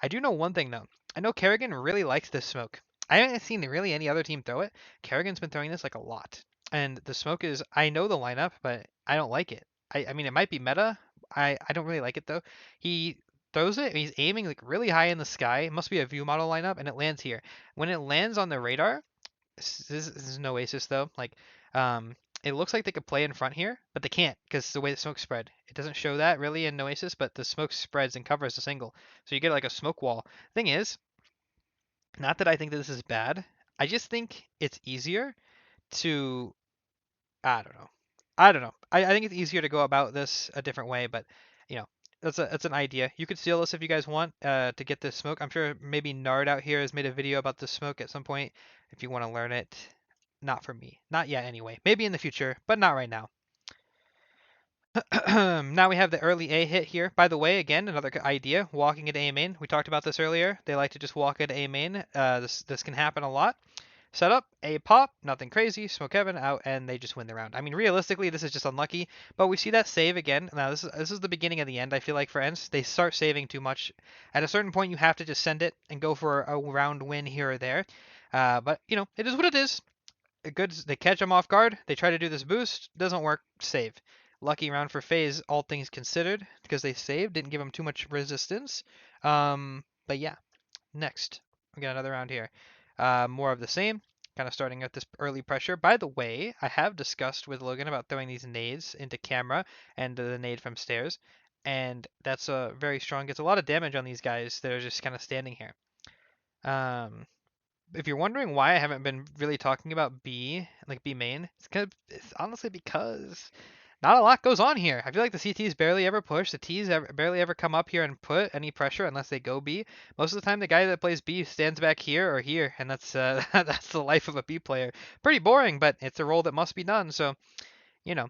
I do know one thing though. I know Kerrigan really likes this smoke. I haven't seen really any other team throw it. Kerrigan's been throwing this like a lot, and the smoke is. I know the lineup, but I don't like it. I mean, it might be meta. I don't really like it though. He throws it and he's aiming like really high in the sky. It must be a view model lineup, and it lands here. When it lands on the radar, this is an Oasis though. Like, um, it looks like they could play in front here, but they can't because the way the smoke spread. It doesn't show that really in Oasis, but the smoke spreads and covers the single, so you get like a smoke wall. Thing is, not that I think that this is bad. I just think it's easier to. I don't know. I don't know. I think it's easier to go about this a different way, but you know, that's an idea. You could steal this if you guys want to get this smoke. I'm sure maybe Nard out here has made a video about the smoke at some point if you want to learn it. Not for me. Not yet anyway. Maybe in the future, but not right now. Now we have the early A hit here. By the way, again, another idea, walking into A main. We talked about this earlier. They like to just walk into A main. This can happen a lot. Set up, A pop, nothing crazy, smoke heaven out, and they just win the round. I mean, realistically, this is just unlucky, but we see that save again. Now, this is the beginning of the end, I feel like, for Ents. They start saving too much. At a certain point, you have to just send it and go for a round win here or there. But, you know, it is what it is. Good, they catch them off guard. They try to do this boost. Doesn't work. Save. Lucky round for FaZe, all things considered, because they saved. Didn't give them too much resistance. But yeah, next. We got another round here. More of the same. Kind of starting at this early pressure. By the way, I have discussed with Logan about throwing these nades into camera and the nade from stairs. And that's a very strong, gets a lot of damage on these guys that are just kind of standing here. Um, if you're wondering why I haven't been really talking about B, like B main, it's honestly because not a lot goes on here. I feel like the CTs barely ever push. The Ts barely ever come up here and put any pressure unless they go B. Most of the time, the guy that plays B stands back here or here, and that's that's the life of a B player. Pretty boring, but it's a role that must be done. So, you know,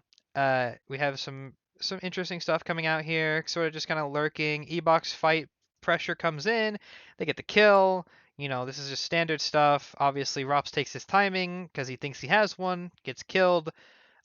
we have some interesting stuff coming out here, sort of just kind of lurking. E-box fight pressure comes in, they get the kill. You know, this is just standard stuff. Obviously, Rops takes his timing because he thinks he has one, gets killed.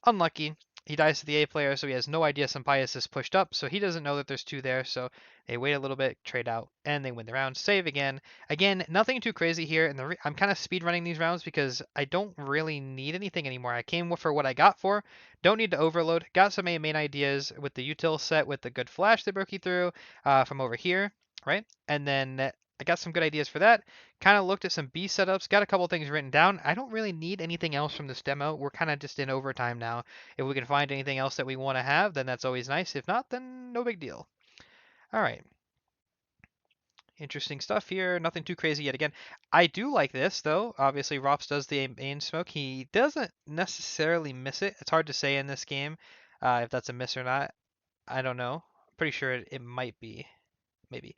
Unlucky. He dies to the A player, so he has no idea Sampaius is pushed up, so he doesn't know that there's two there, so they wait a little bit, trade out, and they win the round. Save again. Again, nothing too crazy here, and I'm kind of speed running these rounds because I don't really need anything anymore. I came for what I got for. Don't need to overload. Got some A main ideas with the util set with the good flash that broke you through from over here, right? And then I got some good ideas for that. Kind of looked at some B setups, got a couple things written down. I don't really need anything else from this demo. We're kind of just in overtime now. If we can find anything else that we want to have, then that's always nice. If not, then no big deal. All right. Interesting stuff here. Nothing too crazy yet again. I do like this, though. Obviously, Rops does the main smoke. He doesn't necessarily miss it. It's hard to say in this game if that's a miss or not. I don't know. Pretty sure it might be. Maybe.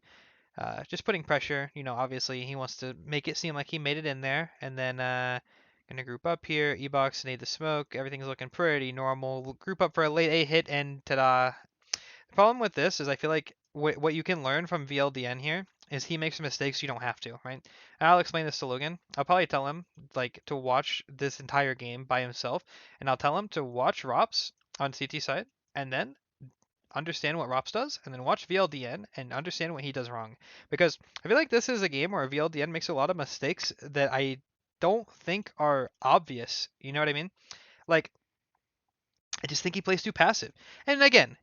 Just putting pressure. You know, obviously he wants to make it seem like he made it in there, and then gonna group up here. E-box need the smoke. Everything's looking pretty normal. We'll group up for a late A hit, and ta-da! The problem with this is I feel like what you can learn from VLDN here is he makes mistakes you don't have to, right? And I'll explain this to Logan. I'll probably tell him like to watch this entire game by himself, and I'll tell him to watch Rops on CT side, and then understand what Rops does, and then watch VLDN and understand what he does wrong. Because I feel like this is a game where VLDN makes a lot of mistakes that I don't think are obvious. You know what I mean? Like, I just think he plays too passive. And again,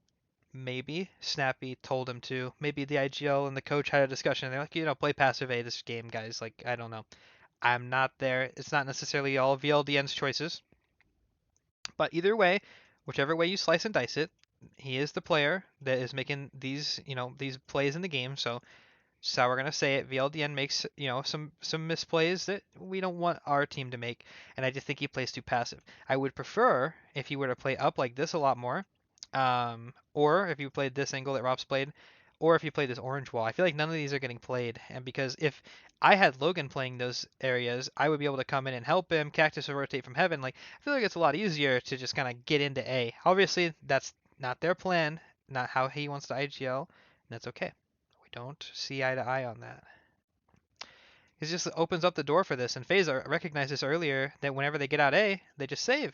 maybe Snappy told him to. Maybe the IGL and the coach had a discussion. They're like, you know, play passive A this game, guys. Like, I don't know. I'm not there. It's not necessarily all VLDN's choices. But either way, whichever way you slice and dice it, he is the player that is making these, you know, these plays in the game. So that's how we're gonna say it. VLDN makes, you know, some misplays that we don't want our team to make, and I just think he plays too passive. I would prefer if he were to play up like this a lot more, or if you played this angle that Rob's played, or if you played this orange wall. I feel like none of these are getting played, and because if I had Logan playing those areas, I would be able to come in and help him. Cactus will rotate from heaven. Like I feel like it's a lot easier to just kind of get into A. Obviously, that's not their plan, not how he wants to IGL, and that's okay. We don't see eye to eye on that. It just opens up the door for this, and FaZe recognized this earlier that whenever they get out A, they just save.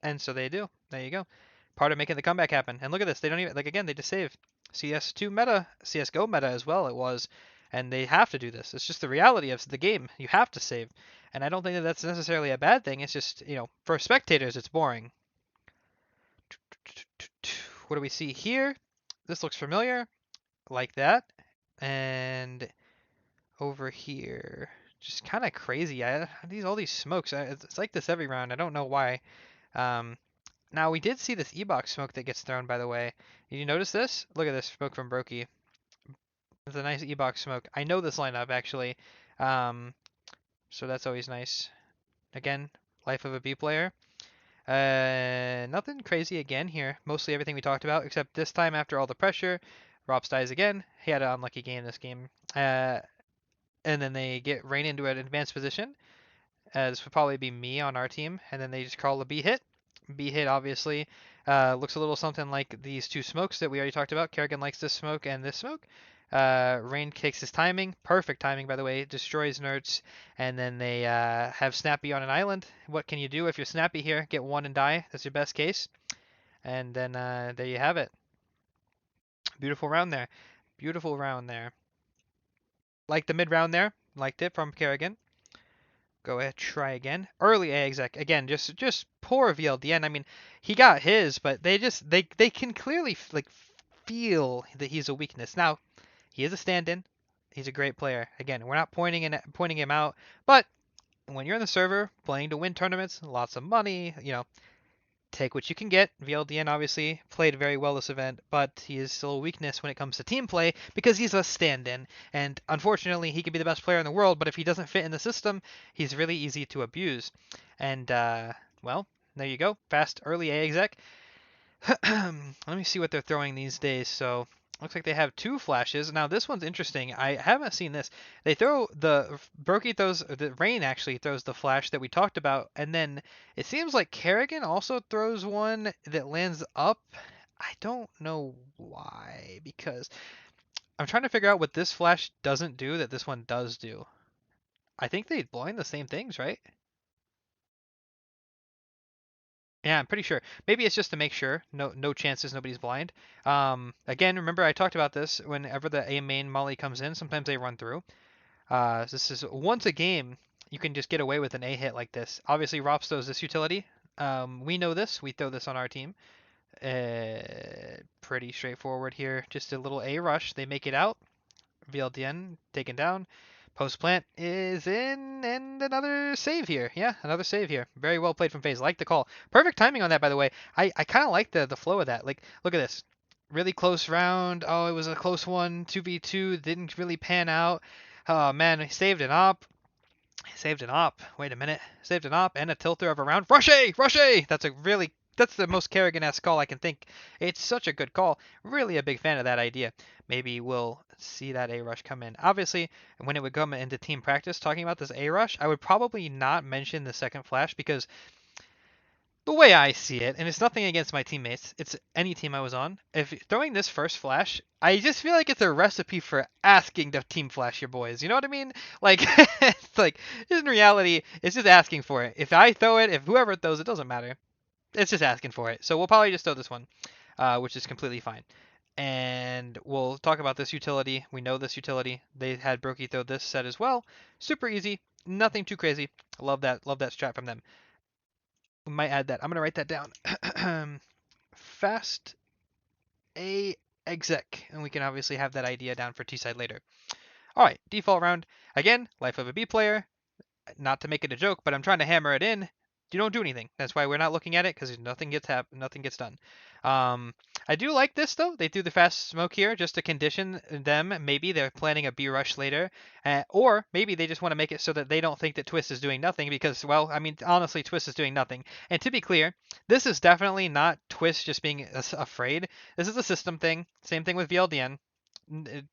And so they do. There you go. Part of making the comeback happen. And look at this. They don't even, like, again, they just save. CS2 meta, CSGO meta as well, it was. And they have to do this. It's just the reality of the game. You have to save. And I don't think that that's necessarily a bad thing. It's just, for spectators, it's boring. What do we see here? This looks familiar. Like that. And over here, just kind of crazy. All these smokes. It's like this every round. I don't know why. Now we did see this E-box smoke that gets thrown, by the way. Did you notice this? Look at this smoke from Brokey. It's a nice E-box smoke. I know this lineup actually, so that's always nice. Again, life of a B player. Nothing crazy again here. Mostly everything we talked about, except this time after all the pressure, Rops dies again. He had an unlucky game this game. And then they get Rain into an advanced position. This would probably be me on our team, and then they just call a B hit. B hit obviously looks a little something like these two smokes that we already talked about. Kerrigan likes this smoke and this smoke. Rain takes his timing, perfect timing by the way, destroys Nerds, and then they have Snappy on an island. What can you do if you're Snappy here? Get one and die. That's your best case. And then there you have it. Beautiful round there. Beautiful round there. Like the mid round there. Liked it from Kerrigan. Go ahead, try again. Early A exec again. Just poor VLDN. I mean, he got his, but they can clearly feel that he's a weakness. Now, he is a stand-in. He's a great player. Again, we're not pointing him out, but when you're in the server playing to win tournaments, lots of money, take what you can get. VLDN obviously played very well this event, but he is still a weakness when it comes to team play because he's a stand-in. And unfortunately, he could be the best player in the world, but if he doesn't fit in the system, he's really easy to abuse. And, well, there you go. Fast early A exec. Let me see what they're throwing these days. So, looks like they have two flashes. Now, this one's interesting. I haven't seen this. They throw Brokey throws, the Rain actually throws the flash that we talked about, and then it seems like Kerrigan also throws one that lands up. I don't know why, because I'm trying to figure out what this flash doesn't do that this one does do. I think they blind the same things, right? Yeah, I'm pretty sure. Maybe it's just to make sure. No chances, nobody's blind. Again, remember I talked about this. Whenever the A main molly comes in, sometimes they run through. This is once a game, you can just get away with an A hit like this. Obviously, Rops throws this utility. We know this. We throw this on our team. Pretty straightforward here. Just a little A rush. They make it out. VLDN taken down. Post plant is in, and another save here. Yeah, another save here. Very well played from FaZe. Like the call. Perfect timing on that, by the way. I kind of like the flow of that. Like, look at this. Really close round. Oh, it was a close one. 2v2. Didn't really pan out. Oh, man. He saved an op. Saved an op. Wait a minute. Saved an op and a tilter of a round. Rush A! Rush A! That's the most Kerrigan-esque call I can think. It's such a good call. Really a big fan of that idea. Maybe we'll see that A rush come in. Obviously, when it would come into team practice talking about this A rush, I would probably not mention the second flash because the way I see it, and it's nothing against my teammates, it's any team I was on. If throwing this first flash, I just feel like it's a recipe for asking to team flash your boys. You know what I mean? Like, it's like, in reality, it's just asking for it. If I throw it, if whoever throws it, doesn't matter. It's just asking for it. So we'll probably just throw this one, which is completely fine. And we'll talk about this utility. We know this utility. They had Brokey throw this set as well. Super easy. Nothing too crazy. Love that strat from them. We might add that. I'm going to write that down. Fast A exec. And we can obviously have that idea down for T-side later. All right. Default round. Again, life of a B player. Not to make it a joke, but I'm trying to hammer it in. You don't do anything. That's why we're not looking at it because nothing gets done. I do like this though. They do the fast smoke here just to condition them. Maybe they're planning a B rush later, or maybe they just want to make it so that they don't think that Twist is doing nothing because, well, I mean, honestly, Twist is doing nothing. And to be clear, this is definitely not Twist just being afraid. This is a system thing. Same thing with VLDN.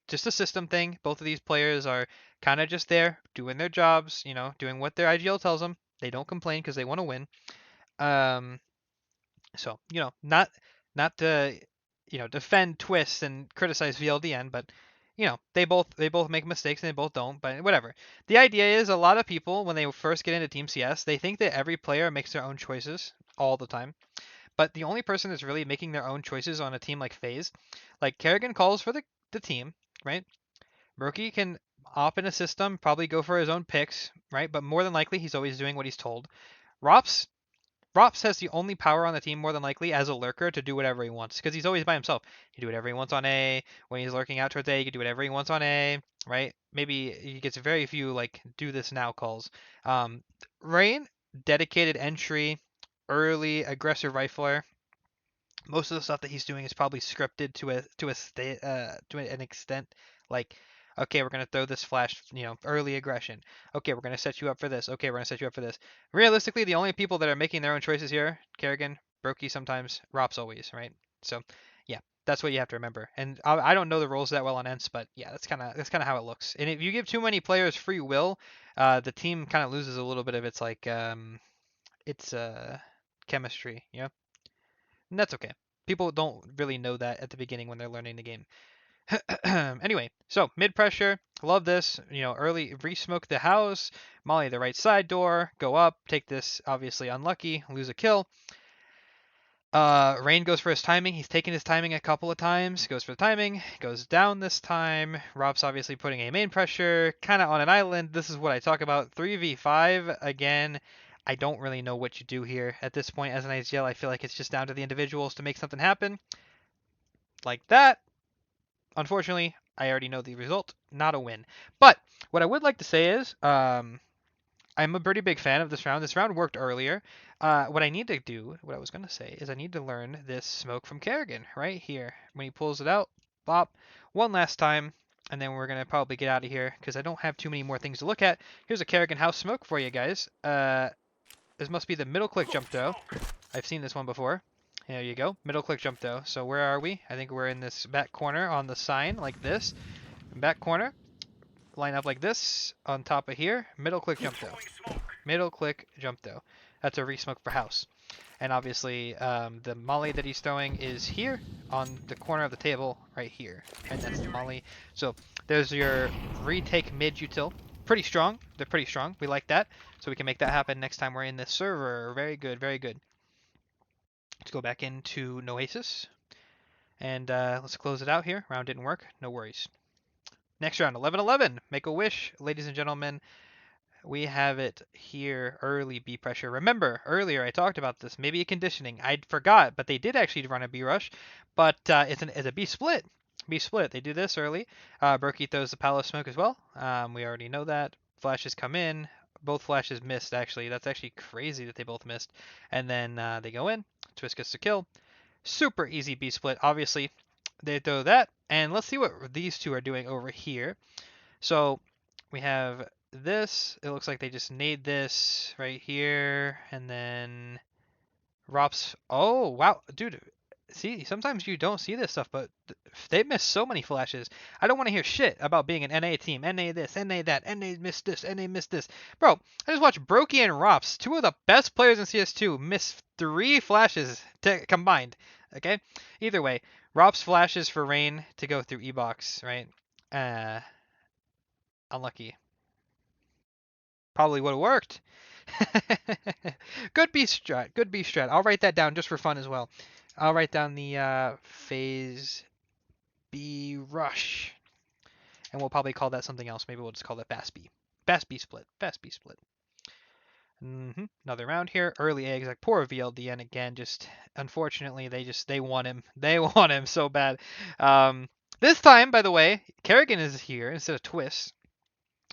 Just a system thing. Both of these players are kind of just there doing their jobs, doing what their IGL tells them. They don't complain because they want to win. So, not to, defend Twist and criticize VLDN, but you know, they both make mistakes and they both don't, but whatever. The idea is a lot of people when they first get into Team CS, they think that every player makes their own choices all the time. But the only person that's really making their own choices on a team like FaZe, like Kerrigan calls for the team, right? Rookie can op in a system, probably go for his own picks, right? But more than likely he's always doing what he's told. Rops Rops has the only power on the team more than likely as a lurker to do whatever he wants because he's always by himself. He can do whatever he wants on A. When he's lurking out towards A, he can do whatever he wants on A, right? Maybe he gets very few like do this now calls. Rain, dedicated entry, early aggressive rifler. Most of the stuff that he's doing is probably scripted to an extent. Like, okay, we're gonna throw this flash, early aggression. Okay, we're gonna set you up for this. Okay, we're gonna set you up for this. Realistically, the only people that are making their own choices here, Kerrigan, Brokey sometimes, Rops always, right? So, yeah, that's what you have to remember. And I don't know the rules that well on ENCE, but yeah, that's kind of how it looks. And if you give too many players free will, the team kind of loses a little bit of its its chemistry, and that's okay. People don't really know that at the beginning when they're learning the game. Anyway, so mid pressure, love this. Early re-smoke the house, molly the right side door, go up, take this. Obviously unlucky, lose a kill. Rain goes for his timing. He's taken his timing a couple of times. Goes for the timing, goes down this time. Rob's obviously putting a main pressure, kind of on an island. This is what I talk about. 3v5 again. I don't really know what you do here at this point as an IGL. I feel like it's just down to the individuals to make something happen. Like that. Unfortunately, I already know the result. Not a win. But what I would like to say is, I'm a pretty big fan of this round. This round worked earlier. What I need to do, what I was going to say, is I need to learn this smoke from Kerrigan right here. When he pulls it out, bop, one last time, and then we're going to probably get out of here because I don't have too many more things to look at. Here's a Kerrigan house smoke for you guys. This must be the middle click jump though. I've seen this one before. There you go. Middle click jump though. So where are we? I think we're in this back corner on the sign like this. Back corner. Line up like this on top of here. Middle click jump though. Middle click jump though. That's a re-smoke for house. And obviously the molly that he's throwing is here on the corner of the table right here. And that's the molly. So there's your retake mid util. Pretty strong. They're pretty strong. We like that. So we can make that happen next time we're in this server. Very good, very good. Let's go back into Noasis. And let's close it out here. Round didn't work. No worries. Next round, 11-11. Make a wish, ladies and gentlemen. We have it here, early B pressure. Remember, earlier I talked about this, maybe a conditioning. I forgot, but they did actually run a B rush, but it's a B split. B split. They do this early. Berkey throws the palace smoke as well. We already know that. Flashes come in. Both flashes missed, actually. That's actually crazy that they both missed. And then they go in. Twist gets the kill. Super easy B split, obviously. They throw that. And let's see what these two are doing over here. So we have this. It looks like they just nade this right here. And then Rops. Oh, wow. Dude, see, sometimes you don't see this stuff, but they miss so many flashes. I don't want to hear shit about being an NA team. NA this, NA that, NA missed this, NA missed this. Bro, I just watched Brokey and Rops, two of the best players in CS2, miss 3 flashes combined. Okay? Either way, Rops flashes for Rain to go through E-Box, right? Unlucky. Probably would have worked. Good B strat. Good B strat. I'll write that down just for fun as well. I'll write down the phase B rush. And we'll probably call that something else. Maybe we'll just call it Bass B. Bass B split. Bass B split. Another round here. Early eggs. Like poor VLDN again. Just unfortunately they want him. They want him so bad. This time, by the way, Kerrigan is here instead of Twist.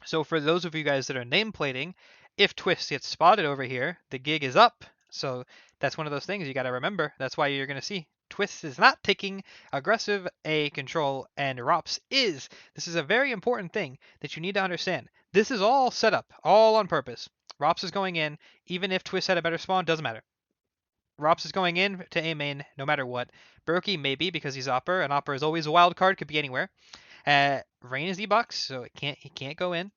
So for those of you guys that are nameplating, if Twist gets spotted over here, the gig is up. So that's one of those things you got to remember. That's why you're going to see Twist is not taking aggressive A control and Rops is. This is a very important thing that you need to understand. This is all set up, all on purpose. Rops is going in, even if Twist had a better spawn, doesn't matter. Rops is going in to A main no matter what. Brokey maybe because he's Opper, and Opper is always a wild card, could be anywhere. Rain is E-Box, so he can't go in.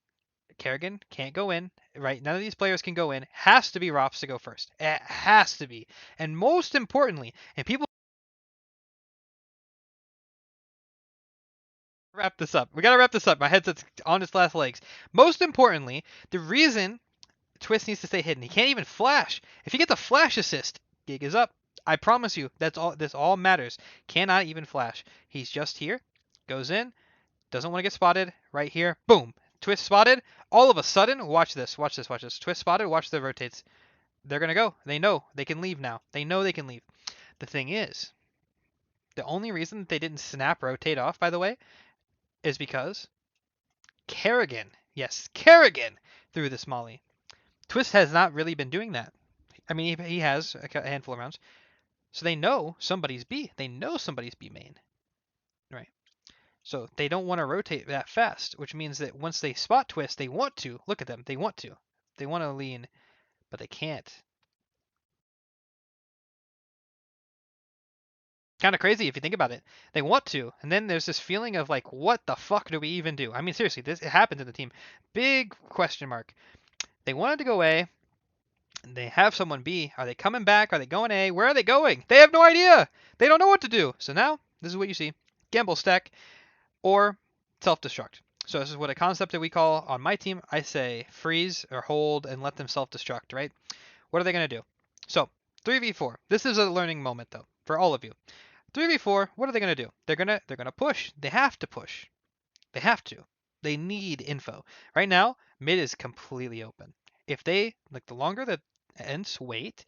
Kerrigan can't go in, right? None of these players can go in. Has to be Rops to go first. It has to be. And most importantly, and people Wrap this up. We gotta wrap this up. My headset's on its last legs. Most importantly, the reason Twist needs to stay hidden. He can't even flash. If he gets a flash assist, gig is up. I promise you, that's all. This all matters. Cannot even flash. He's just here. Goes in. Doesn't want to get spotted. Right here. Boom. Twist spotted. All of a sudden, watch this. Watch this. Watch this. Twist spotted. Watch the rotates. They're gonna go. They know they can leave now. They know they can leave. The thing is, the only reason that they didn't snap rotate off, by the way, is because Kerrigan. Yes, Kerrigan threw this molly. Twist has not really been doing that. I mean, he has a handful of rounds. So they know somebody's B. They know somebody's B main. Right. So they don't want to rotate that fast, which means that once they spot Twist, they want to. Look at them. They want to. They want to lean, but they can't. Kind of crazy if you think about it. They want to, and then there's this feeling of like, what the fuck do we even do? I mean, seriously, it happens in the team. Big question mark. They wanted to go A. They have someone B. Are they coming back? Are they going A? Where are they going? They have no idea. They don't know what to do. So now, this is what you see. Gamble stack or self-destruct. So this is what a concept that we call on my team. I say freeze or hold and let them self-destruct, right? What are they going to do? So 3v4. This is a learning moment though for all of you. 3v4, what are they going to do? They're going to push. They have to push. They have to. They need info. Right now, mid is completely open. If they, like the longer the Ents wait,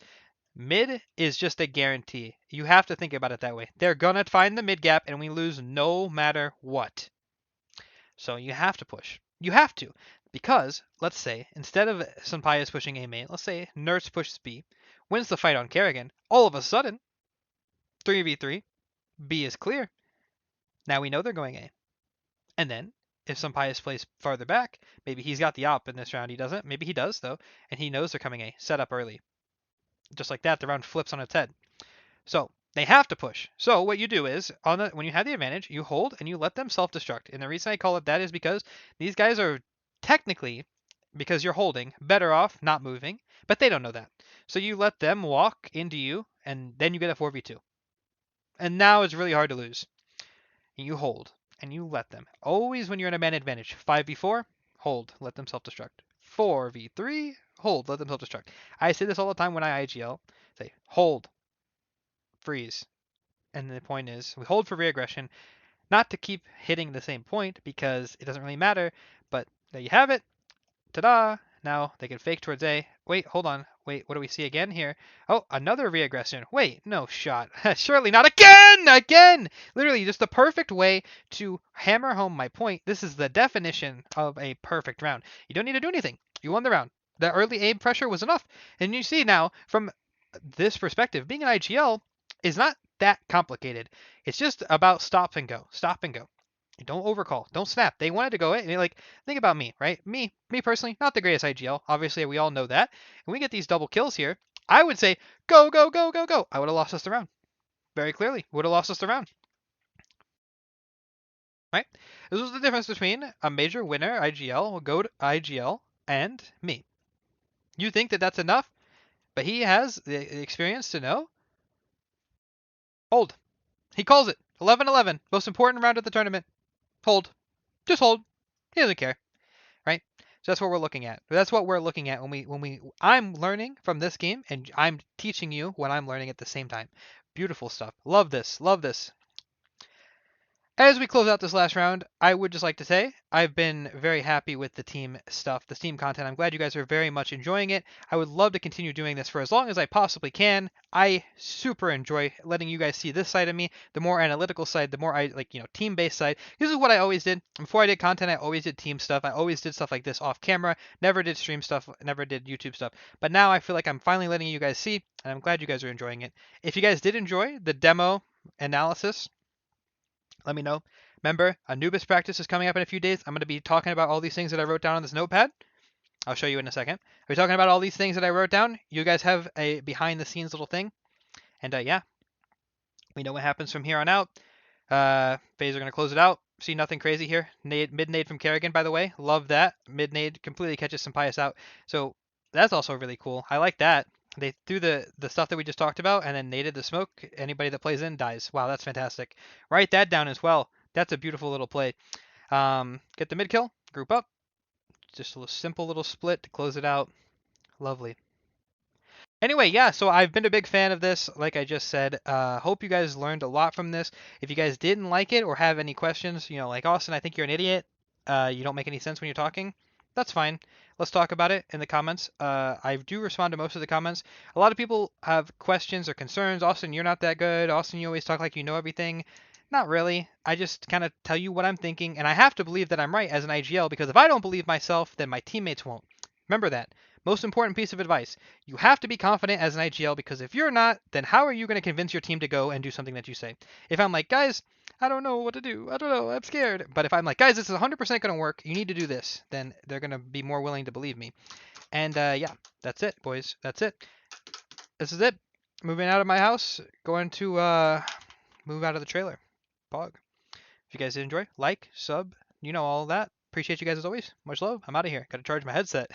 mid is just a guarantee. You have to think about it that way. They're going to find the mid gap and we lose no matter what. So you have to push. You have to. Because, let's say, instead of Senpai's pushing A main, let's say Nerds pushes B, wins the fight on Kerrigan, all of a sudden, 3v3, B is clear. Now we know they're going A. And then, if Senpai plays farther back, maybe he's got the op in this round. He doesn't. Maybe he does, though. And he knows they're coming A. Set up early. Just like that, the round flips on its head. So, they have to push. So, what you do is, when you have the advantage, you hold and you let them self-destruct. And the reason I call it that is because these guys are technically, because you're holding, better off not moving. But they don't know that. So you let them walk into you, and then you get a 4v2. And now it's really hard to lose. And you hold, and you let them. Always when you're in a man advantage. 5v4, hold, let them self-destruct. 4v3, hold, let them self-destruct. I say this all the time when I IGL. Say, hold, freeze. And the point is, we hold for reaggression, not to keep hitting the same point, because it doesn't really matter, but there you have it. Ta-da! Now they can fake towards A. Wait, hold on. Wait, what do we see again here? Oh, another reaggression. Wait, no shot. Surely not again! Again! Literally, just the perfect way to hammer home my point. This is the definition of a perfect round. You don't need to do anything. You won the round. The early aim pressure was enough. And you see now, from this perspective, being an IGL is not that complicated. It's just about stop and go. Stop and go. Don't overcall. Don't snap. They wanted to go in. Like, think about me, right? Me personally, not the greatest IGL. Obviously, we all know that. And we get these double kills here. I would say, go, go, go, go, go. I would have lost us the round. Very clearly. Would have lost us the round. Right? This was the difference between a major winner, IGL, GOAT IGL, and me. You think that that's enough? But he has the experience to know. Hold. He calls it. 11-11. Most important round of the tournament. Hold. Just hold. He doesn't care. Right? So that's what we're looking at. That's what we're looking at I'm learning from this game and I'm teaching you what I'm learning at the same time. Beautiful stuff. Love this. Love this. As we close out this last round, I would just like to say I've been very happy with the team stuff, the team content. I'm glad you guys are very much enjoying it. I would love to continue doing this for as long as I possibly can. I super enjoy letting you guys see this side of me, the more analytical side, the more team-based side. This is what I always did. Before I did content, I always did team stuff. I always did stuff like this off camera, never did stream stuff, never did YouTube stuff. But now I feel like I'm finally letting you guys see, and I'm glad you guys are enjoying it. If you guys did enjoy the demo analysis, let me know. Remember, Anubis practice is coming up in a few days. I'm going to be talking about all these things that I wrote down on this notepad. I'll show you in a second. We're talking about all these things that I wrote down. You guys have a behind the scenes little thing. And yeah, we know what happens from here on out. FaZe are going to close it out. See nothing crazy here. Mid nade from Kerrigan, by the way. Love that. Mid nade completely catches Senpai's out. So that's also really cool. I like that. They threw the stuff that we just talked about and then naded the smoke. Anybody that plays in dies. Wow, that's fantastic. Write that down as well. That's a beautiful little play. Get the mid kill, group up. Just a little simple little split to close it out. Lovely. Anyway, yeah, so I've been a big fan of this, like I just said. Hope you guys learned a lot from this. If you guys didn't like it or have any questions, like Austin, I think you're an idiot. You don't make any sense when you're talking. That's fine. Let's talk about it in the comments. I do respond to most of the comments. A lot of people have questions or concerns. Austin, you're not that good. Austin, you always talk like you know everything. Not really. I just kind of tell you what I'm thinking, and I have to believe that I'm right as an IGL because if I don't believe myself, then my teammates won't. Remember that. Most important piece of advice. You have to be confident as an IGL because if you're not, then how are you going to convince your team to go and do something that you say? If I'm like, guys, I don't know what to do. I don't know. I'm scared. But if I'm like, guys, this is 100% going to work. You need to do this. Then they're going to be more willing to believe me. And yeah, that's it, boys. That's it. This is it. Moving out of my house. Going to move out of the trailer. Pog. If you guys did enjoy, like, sub, all that. Appreciate you guys as always. Much love. I'm out of here. Got to charge my headset.